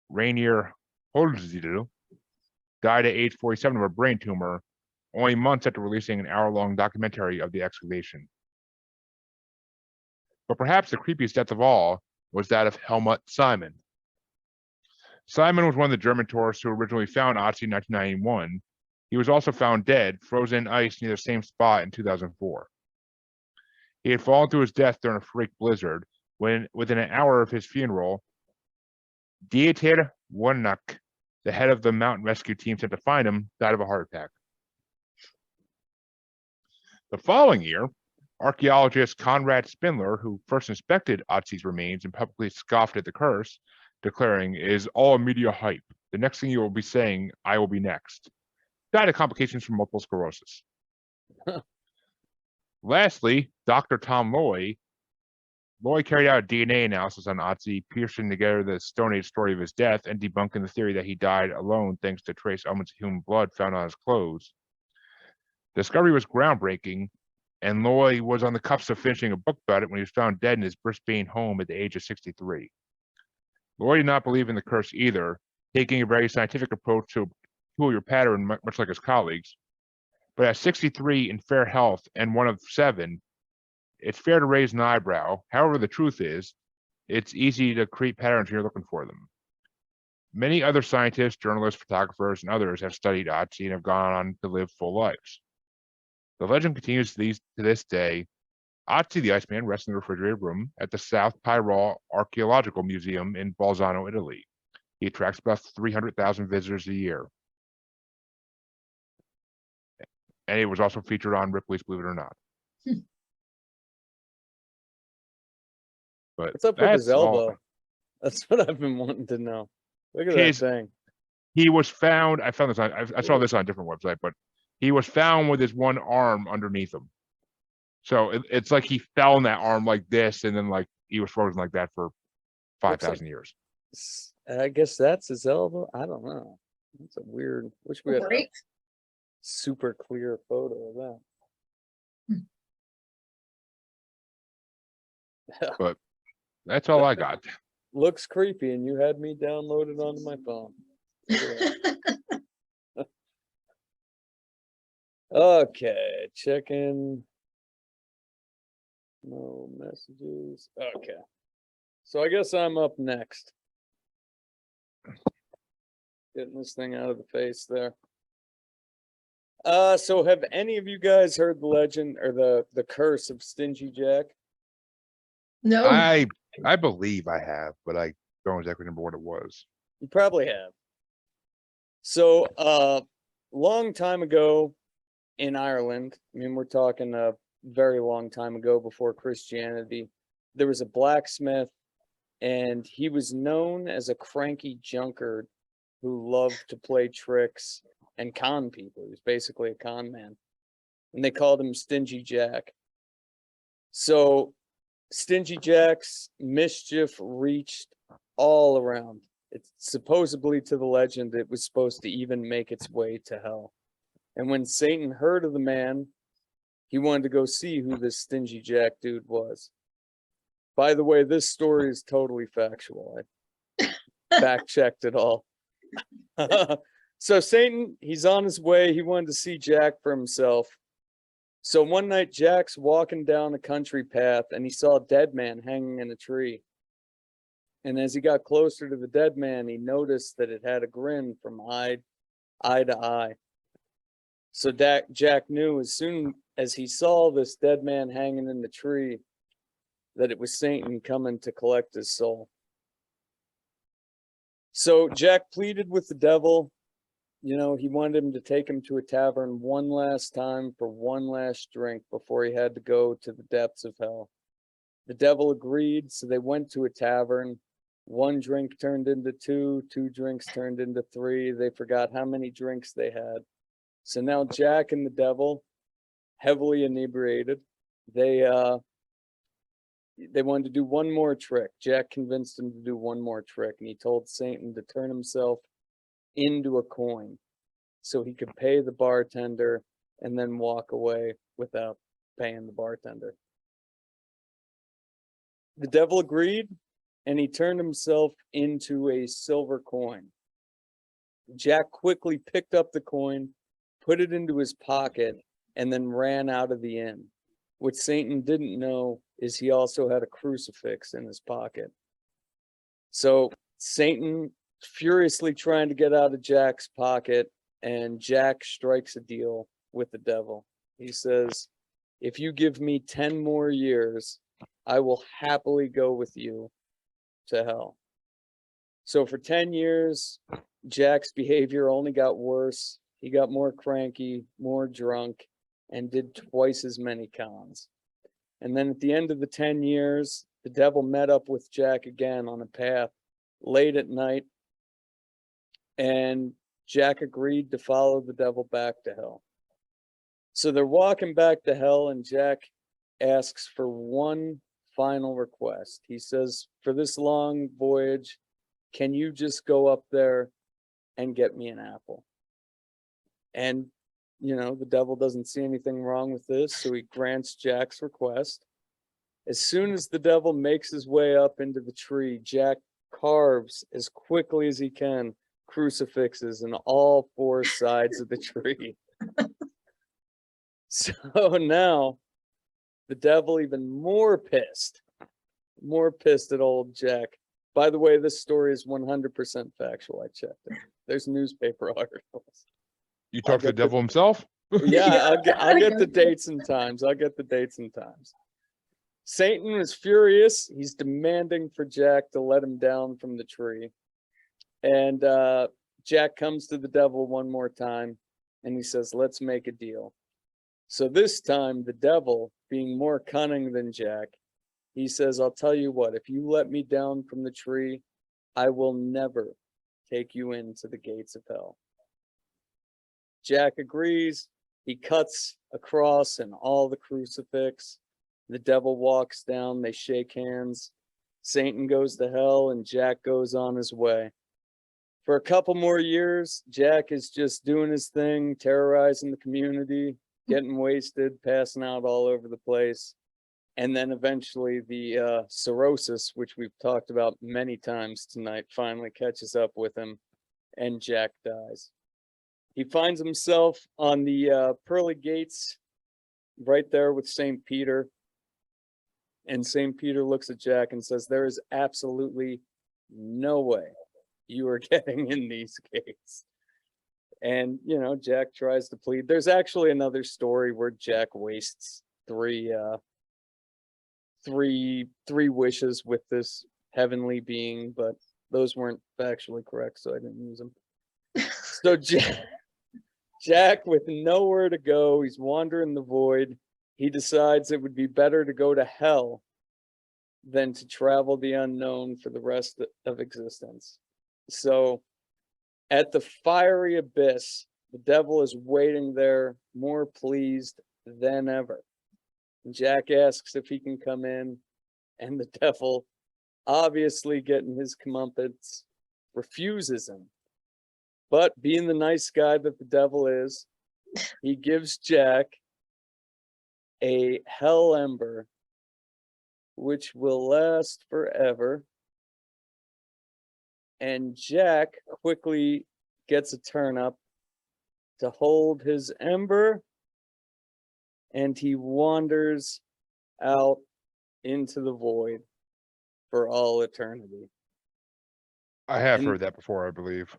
Rainier Holzidl, died at age 47 of a brain tumor, only months after releasing an hour-long documentary of the excavation. But perhaps the creepiest death of all was that of Helmut Simon. Simon was one of the German tourists who originally found Otzi in 1991. He was also found dead, frozen in ice near the same spot in 2004. He had fallen to his death during a freak blizzard when, within an hour of his funeral, Dieter Warnock, the head of the mountain rescue team sent to find him, died of a heart attack. The following year, archaeologist Konrad Spindler, who first inspected Otzi's remains and publicly scoffed at the curse, declaring, "It is all media hype. The next thing you will be saying, I will be next," died of complications from multiple sclerosis. Lastly, Dr. Tom Loy carried out a DNA analysis on Otzi, piecing together the Stone Age story of his death and debunking the theory that he died alone thanks to trace elements of human blood found on his clothes. The discovery was groundbreaking, and Loy was on the cusp of finishing a book about it when he was found dead in his Brisbane home at the age of 63. Loy did not believe in the curse either, taking a very scientific approach to a peculiar pattern, much like his colleagues. But at 63 in fair health and one of 7, it's fair to raise an eyebrow. However, the truth is, it's easy to create patterns when you're looking for them. Many other scientists, journalists, photographers, and others have studied Otzi and have gone on to live full lives. The legend continues to this day. Otzi the Iceman rests in the refrigerated room at the South Tyrol Archaeological Museum in Bolzano, Italy. He attracts about 300,000 visitors a year. And it was also featured on Ripley's Believe It or Not. But What's up with his that's all. elbow? That's what I've been wanting to know. Look at His- that thing. He was found. I found this on. I saw this on a different website, but he was found with his one arm underneath him. So it's like he fell in that arm like this, and then like he was frozen like that for 5,000 years. I guess that's his elbow. I don't know. That's a weird. Wish we had a Right? super clear photo of that. But that's all I got. Looks creepy, and you had me downloaded onto my phone. Okay, check in. No messages. Okay. So I guess I'm up next. Getting this thing out of the face there. So have any of you guys heard the legend or the curse of Stingy Jack? No. I believe I have, but I don't exactly remember what it was. You probably have. So, long time ago in Ireland, I mean, we're talking a very long time ago before Christianity, there was a blacksmith, and he was known as a cranky drunkard who loved to play tricks and con people. He was basically a con man, and they called him Stingy Jack. So, Stingy Jack's mischief reached all around. It's supposedly, to the legend, it was supposed to even make its way to hell. And when Satan heard of the man, he wanted to go see who this Stingy Jack dude was. By the way, this story is totally factual. I fact checked it all. So Satan, he's on his way. He wanted to see Jack for himself. So one night, Jack's walking down a country path, and he saw a dead man hanging in a tree. And as he got closer to the dead man, he noticed that it had a grin from eye to eye. So Jack knew as soon as he saw this dead man hanging in the tree that it was Satan coming to collect his soul. So Jack pleaded with the devil. You know, he wanted him to take him to a tavern one last time for one last drink before he had to go to the depths of hell. The devil agreed, so they went to a tavern. One drink turned into two, two drinks turned into three. They forgot how many drinks they had. So now Jack and the devil, heavily inebriated, they wanted to do one more trick. Jack convinced him to do one more trick, and he told Satan to turn himself into a coin so he could pay the bartender and then walk away without paying the bartender. The devil agreed, and he turned himself into a silver coin. Jack quickly picked up the coin, put it into his pocket, and then ran out of the inn. What Satan didn't know is he also had a crucifix in his pocket. So Satan furiously trying to get out of Jack's pocket, and Jack strikes a deal with the devil. He says, "If you give me 10 more years, I will happily go with you to hell." So for 10 years, Jack's behavior only got worse. He got more cranky, more drunk, and did twice as many cons. And then at the end of the 10 years, the devil met up with Jack again on a path late at night, and Jack agreed to follow the devil back to hell. So they're walking back to hell, and Jack asks for one final request. He says, "For this long voyage, can you just go up there and get me an apple?" And, you know, the devil doesn't see anything wrong with this, so he grants Jack's request. As soon as the devil makes his way up into the tree, Jack carves as quickly as he can crucifixes in all four sides of the tree. So now the devil even more pissed at old Jack. By the way, this story is 100% factual. I checked it. There's newspaper articles. You talked to the devil himself? Yeah, I'll get the dates and times. Satan was furious. He's demanding for Jack to let him down from the tree. And Jack comes to the devil one more time, and he says, "Let's make a deal." So this time, the devil, being more cunning than Jack, he says, "I'll tell you what, if you let me down from the tree, I will never take you into the gates of hell." Jack agrees. He cuts a cross and all the crucifix. The devil walks down. They shake hands. Satan goes to hell, and Jack goes on his way. For a couple more years, Jack is just doing his thing, terrorizing the community, getting wasted, passing out all over the place. And then eventually the cirrhosis, which we've talked about many times tonight, finally catches up with him, and Jack dies. He finds himself on the pearly gates, right there with St. Peter. And St. Peter looks at Jack and says, there is absolutely no way you are getting in these gates. And, you know, Jack tries to plead. There's actually another story where Jack wastes three wishes with this heavenly being, but those weren't factually correct, so I didn't use them. So Jack, with nowhere to go, he's wandering the void. He decides it would be better to go to hell than to travel the unknown for the rest of existence. So at the fiery abyss, the devil is waiting there, more pleased than ever. Jack asks if he can come in, and the devil, obviously getting his comeuppance, refuses him. But being the nice guy that the devil is, he gives Jack a hell ember, which will last forever. And Jack quickly gets a turnip to hold his ember, and he wanders out into the void for all eternity. I have And- heard that before, I believe.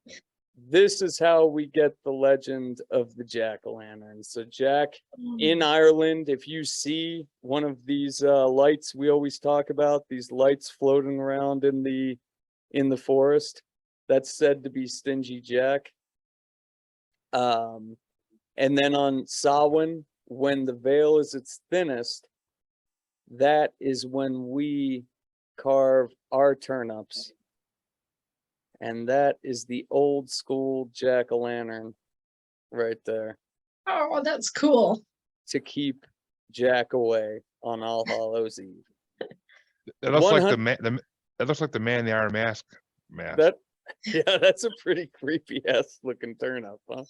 This is how we get the legend of the jack-o'-lantern. So Jack, in Ireland, if you see one of these lights we always talk about, these lights floating around in the forest, that's said to be Stingy Jack. And then on Samhain, when the veil is its thinnest, that is when we carve our turnips. And that is the old school jack-o'-lantern right there Oh, that's cool. to keep Jack away on All Hallows Eve. That looks like the 100 man. That looks like the man in the Iron Mask. Yeah, that's a pretty creepy ass looking turnip, huh?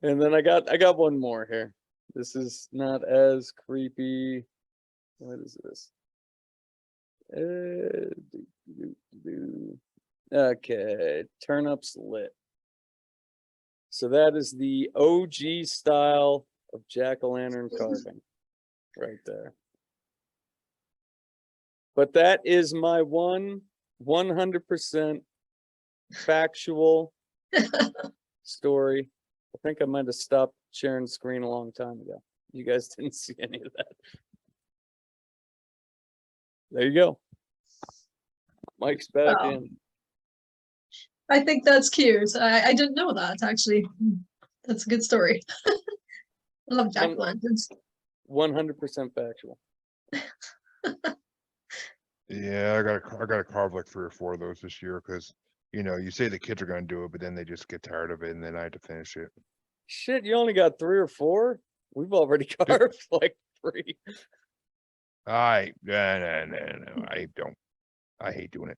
And then I got one more here. This is not as creepy. What is this? Okay, turnips lit. So that is the OG style of jack-o'-lantern carving right there. But that is my 100% factual story. I think I might have stopped sharing screen a long time ago. You guys didn't see any of that. There you go. Mike's back Wow. in. I think that's cute. I didn't know that actually. That's a good story. I love jack-o'-lanterns. 100% factual. Yeah, I gotta carve like 3 or 4 of those this year because you know you say the kids are gonna do it, but then they just get tired of it, and then I have to finish it. Shit, you only got 3 or 4? We've already carved like 3. No, I don't. I hate doing it.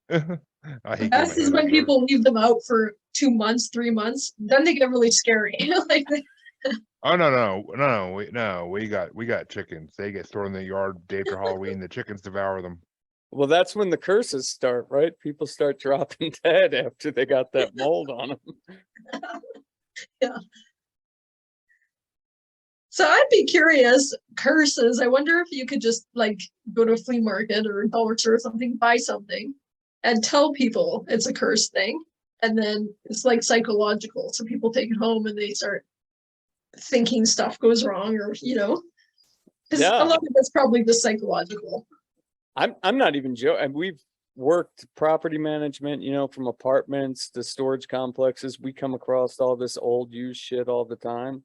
I hate getting my Best is hand when on people leave them out for 2 months, 3 months. Then they get really scary. Like Oh no, we got chickens. They get thrown in the yard day after Halloween. The chickens devour them. Well, that's when the curses start, right? People start dropping dead after they got that mold on them. yeah. So I'd be curious, curses. I wonder if you could just like go to a flea market or a dollar store or something, buy something, and tell people it's a curse thing. And then it's like psychological. So people take it home and they start thinking stuff goes wrong, or because Yeah. a lot of it's probably just psychological. I'm not even joking. We've worked property management, from apartments to storage complexes. We come across all this old used shit all the time.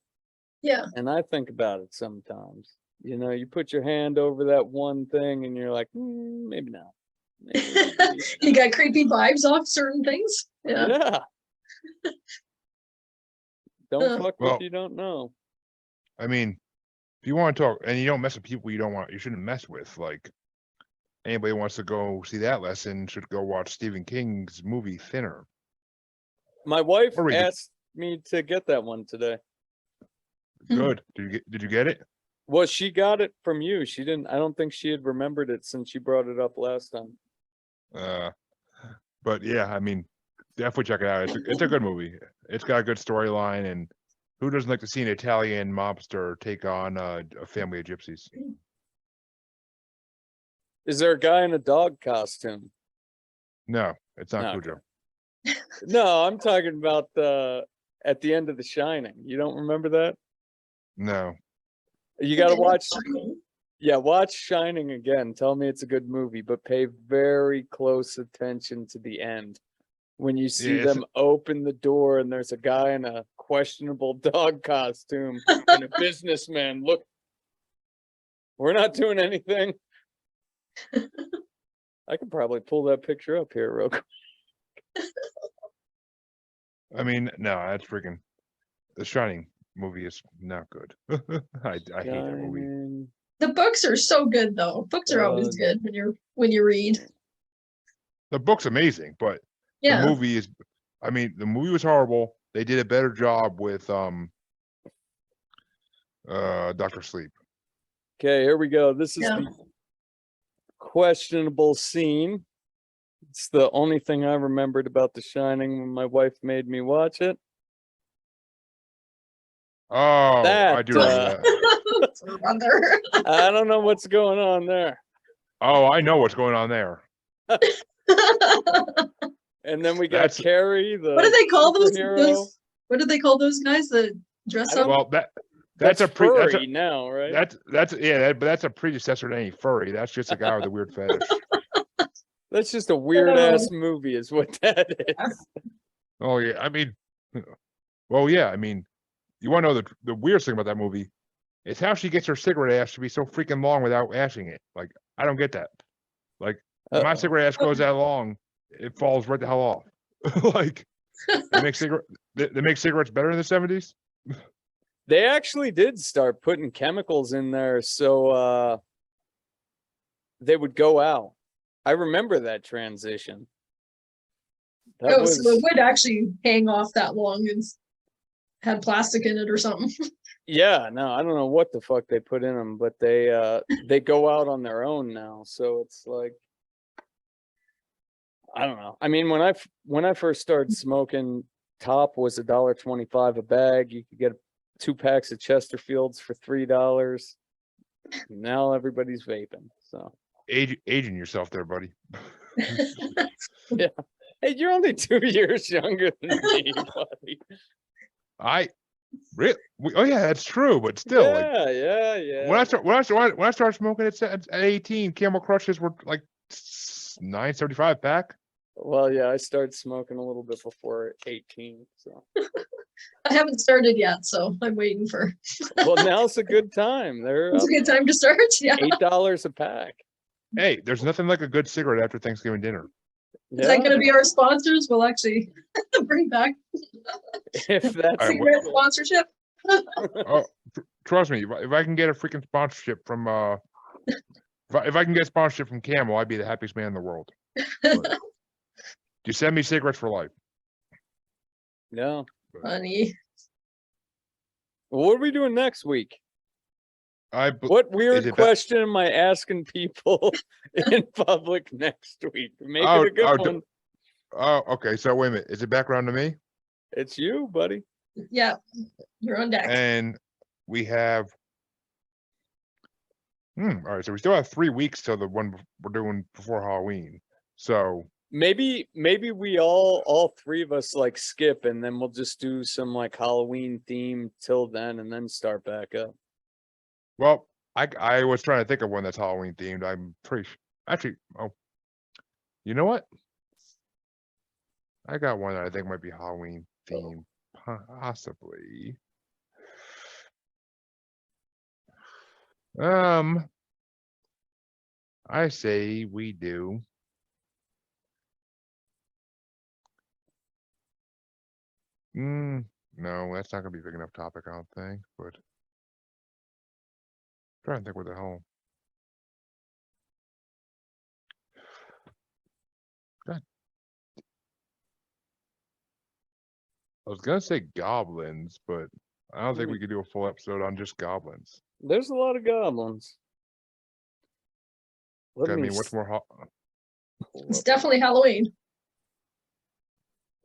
Yeah. And I think about it sometimes. You put your hand over that one thing and you're like, maybe not. Maybe You got creepy vibes off certain things. Yeah. Yeah. Don't Huh. fuck Well- what you don't know. I mean, if you want to talk and you don't mess with people you shouldn't mess with. Like anybody wants to go see that lesson should go watch Stephen King's movie Thinner. My wife Or read it. asked me to get that one today. Good. Did you get it? Well, she got it from you. I don't think she had remembered it since you brought it up last time. But yeah, I mean, definitely check it out. It's a good movie. It's got a good storyline, and who doesn't like to see an Italian mobster take on a family of gypsies? Is there a guy in a dog costume? No, it's not Okay. Cujo. No, I'm talking about at the end of The Shining. You don't remember that? No. You got to watch. Shining. Yeah, watch Shining again. Tell me it's a good movie, but pay very close attention to the end. When you see it's- them open the door and there's a guy in a questionable dog costume and a businessman. Look, we're not doing anything. I could probably pull that picture up here real quick. I mean, no, that's freaking. The Shining movie is not good. I hate that movie. Shining. The books are so good though. Books are always good when you read. The book's amazing, but Yeah. the movie is. I mean, the movie was horrible. They did a better job with Dr. Sleep. Okay, here we go. This is Yeah. the questionable scene. It's the only thing I remembered about The Shining when my wife made me watch it. Oh, That, I do remember that. Brother. I don't know what's going on there. Oh, I know what's going on there. And then we got That's- Carrie, the What do they call superhero. those? What do they call those guys that dress up? Well, that's a furry now, right? but that's a predecessor to any furry. That's just a guy with a weird fetish. That's just a weird ass movie, is what that is. Oh yeah, I mean, well yeah, I mean, you want to know the weirdest thing about that movie? It's how she gets her cigarette ash to be so freaking long without ashing it. Like, I don't get that. Like, when my Uh-oh. cigarette ash goes that long, it falls right the hell off. Like, they make cigarettes better in the 70s. They actually did start putting chemicals in there so they would go out. I remember that transition. That Oh, so it would actually hang off that long and had plastic in it or something. yeah, no, I don't know what the fuck they put in them, but they go out on their own now. So it's like, I don't know. I mean, when I first started smoking, top was $1.25 a bag. You could get 2 packs of Chesterfields for $3. Now everybody's vaping. So Aging yourself there, buddy. yeah. Hey, you're only 2 years younger than me, buddy. Oh yeah, that's true, but still, like, Yeah. when I started smoking at 18, Camel Crushes were like $9.75 pack. Well, yeah, I started smoking a little bit before 18. So I haven't started yet, so I'm waiting for. well, now's a good time. They're It's a good time to start. Yeah. $8 a pack. Hey, there's nothing like a good cigarette after Thanksgiving dinner. Is that going to be our sponsors? We'll actually bring back If that's cigarette sponsorship. Oh, trust me, if I can get a freaking sponsorship from if I can get sponsorship from Camel, I'd be the happiest man in the world. But you send me cigarettes for life. no. Funny. Well, what are we doing next week? What Is weird it question am I asking people in public next week? Make it a good one. Oh, okay. So wait a minute. Is it back around to me? It's you, buddy. Yeah, you're on deck. And we have. All right. So we still have 3 weeks till the one we're doing before Halloween. So Maybe we all 3 of us like skip, and then we'll just do some like Halloween theme till then, and then start back up. well, I was trying to think of one that's Halloween themed. I'm pretty actually. Oh, you know what? I got one that I think might be Halloween themed, possibly. I say we do. No, that's not gonna be a big enough topic, I don't think. But trying to think what the hell. God. I was gonna say goblins, but I don't think we could do a full episode on just goblins. There's a lot of goblins. Let I me mean, what's more? It's definitely Halloween.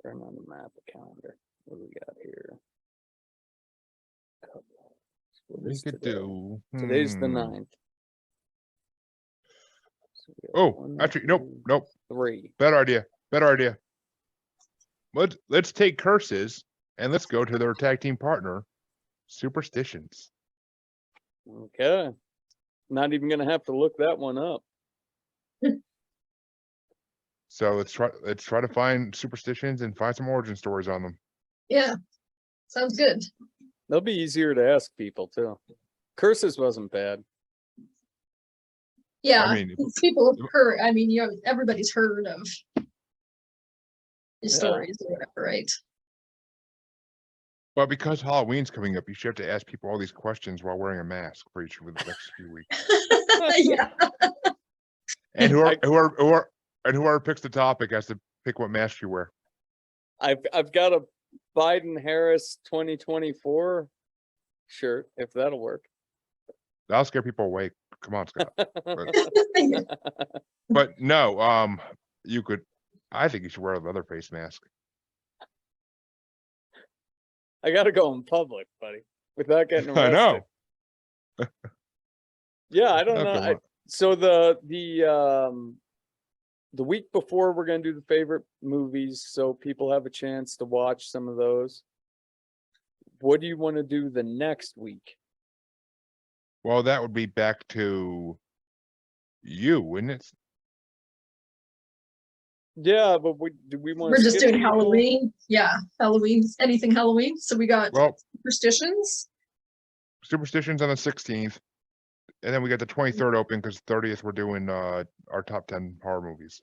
turn on the map, a calendar. What do we got here? What We is could today? do. Today's the 9th. So we got Oh, one, actually, nope, two, nope. 3. Better idea. Better idea. Let's take curses and let's go to their tag team partner, superstitions. Okay. Not even gonna have to look that one up. So let's try to find superstitions and find some origin stories on them. Yeah, sounds good. They'll be easier to ask people too. Curses wasn't bad. Yeah, mean, people have heard. I mean, everybody's heard of these Yeah. stories or whatever, right? But because Halloween's coming up, you should have to ask people all these questions while wearing a mask for each of the next few weeks. Yeah. And whoever picks the topic has to pick what mask you wear. I've got a Biden Harris 2024 shirt, if that'll work. That'll scare people away. Come on, Scott. But no, you could. I think you should wear a leather face mask. I gotta go in public, buddy, without getting I arrested. know. Yeah, I don't Oh, know. come on. So the week before we're gonna do the favorite movies, so people have a chance to watch some of those. What do you want to do the next week? Well, that would be back to you, wouldn't it? Yeah, but do we want We're to just doing Halloween. Yeah, Halloween, anything Halloween. So we got Well, superstitions. superstitions on the 16th, and then we got the 23rd open because 30th we're doing our top 10 horror movies.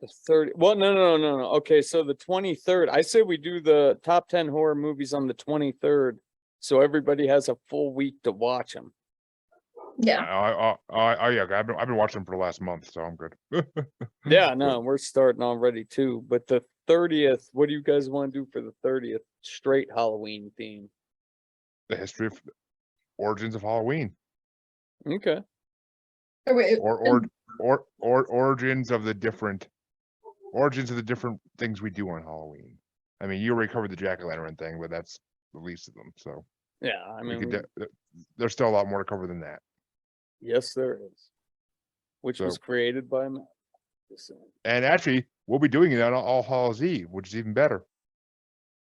The 30. Well, no. Okay, so the 23rd. I say we do the top 10 horror movies on the 23rd, so everybody has a full week to watch them. Yeah, Yeah, I've been watching them for the last month, so I'm good. Yeah, no, we're starting already too. But the 30th, what do you guys want to do for the 30th? Straight Halloween theme. The history of origins of Halloween, Okay. Or wait, or origins of the different things we do on Halloween. I mean, you already covered the jack-o'-lantern thing, but that's the least of them. So Yeah, I we mean, could. There's still a lot more to cover than that. yes, there is. Which was So- created by me. And actually, we'll be doing it on All Hallows Eve, which is even better.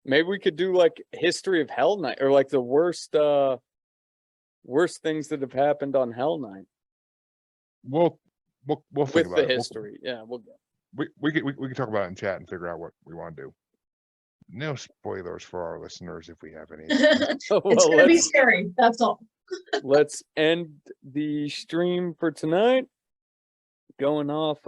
Maybe we could do like history of Hell Night, or like the worst things that have happened on Hell Night We'll think with about the it. history. Yeah, we'll go. We can talk about it in chat and figure out what we want to do. No spoilers for our listeners if we have any. it's Well, gonna be scary. That's all. let's end the stream for tonight. Going off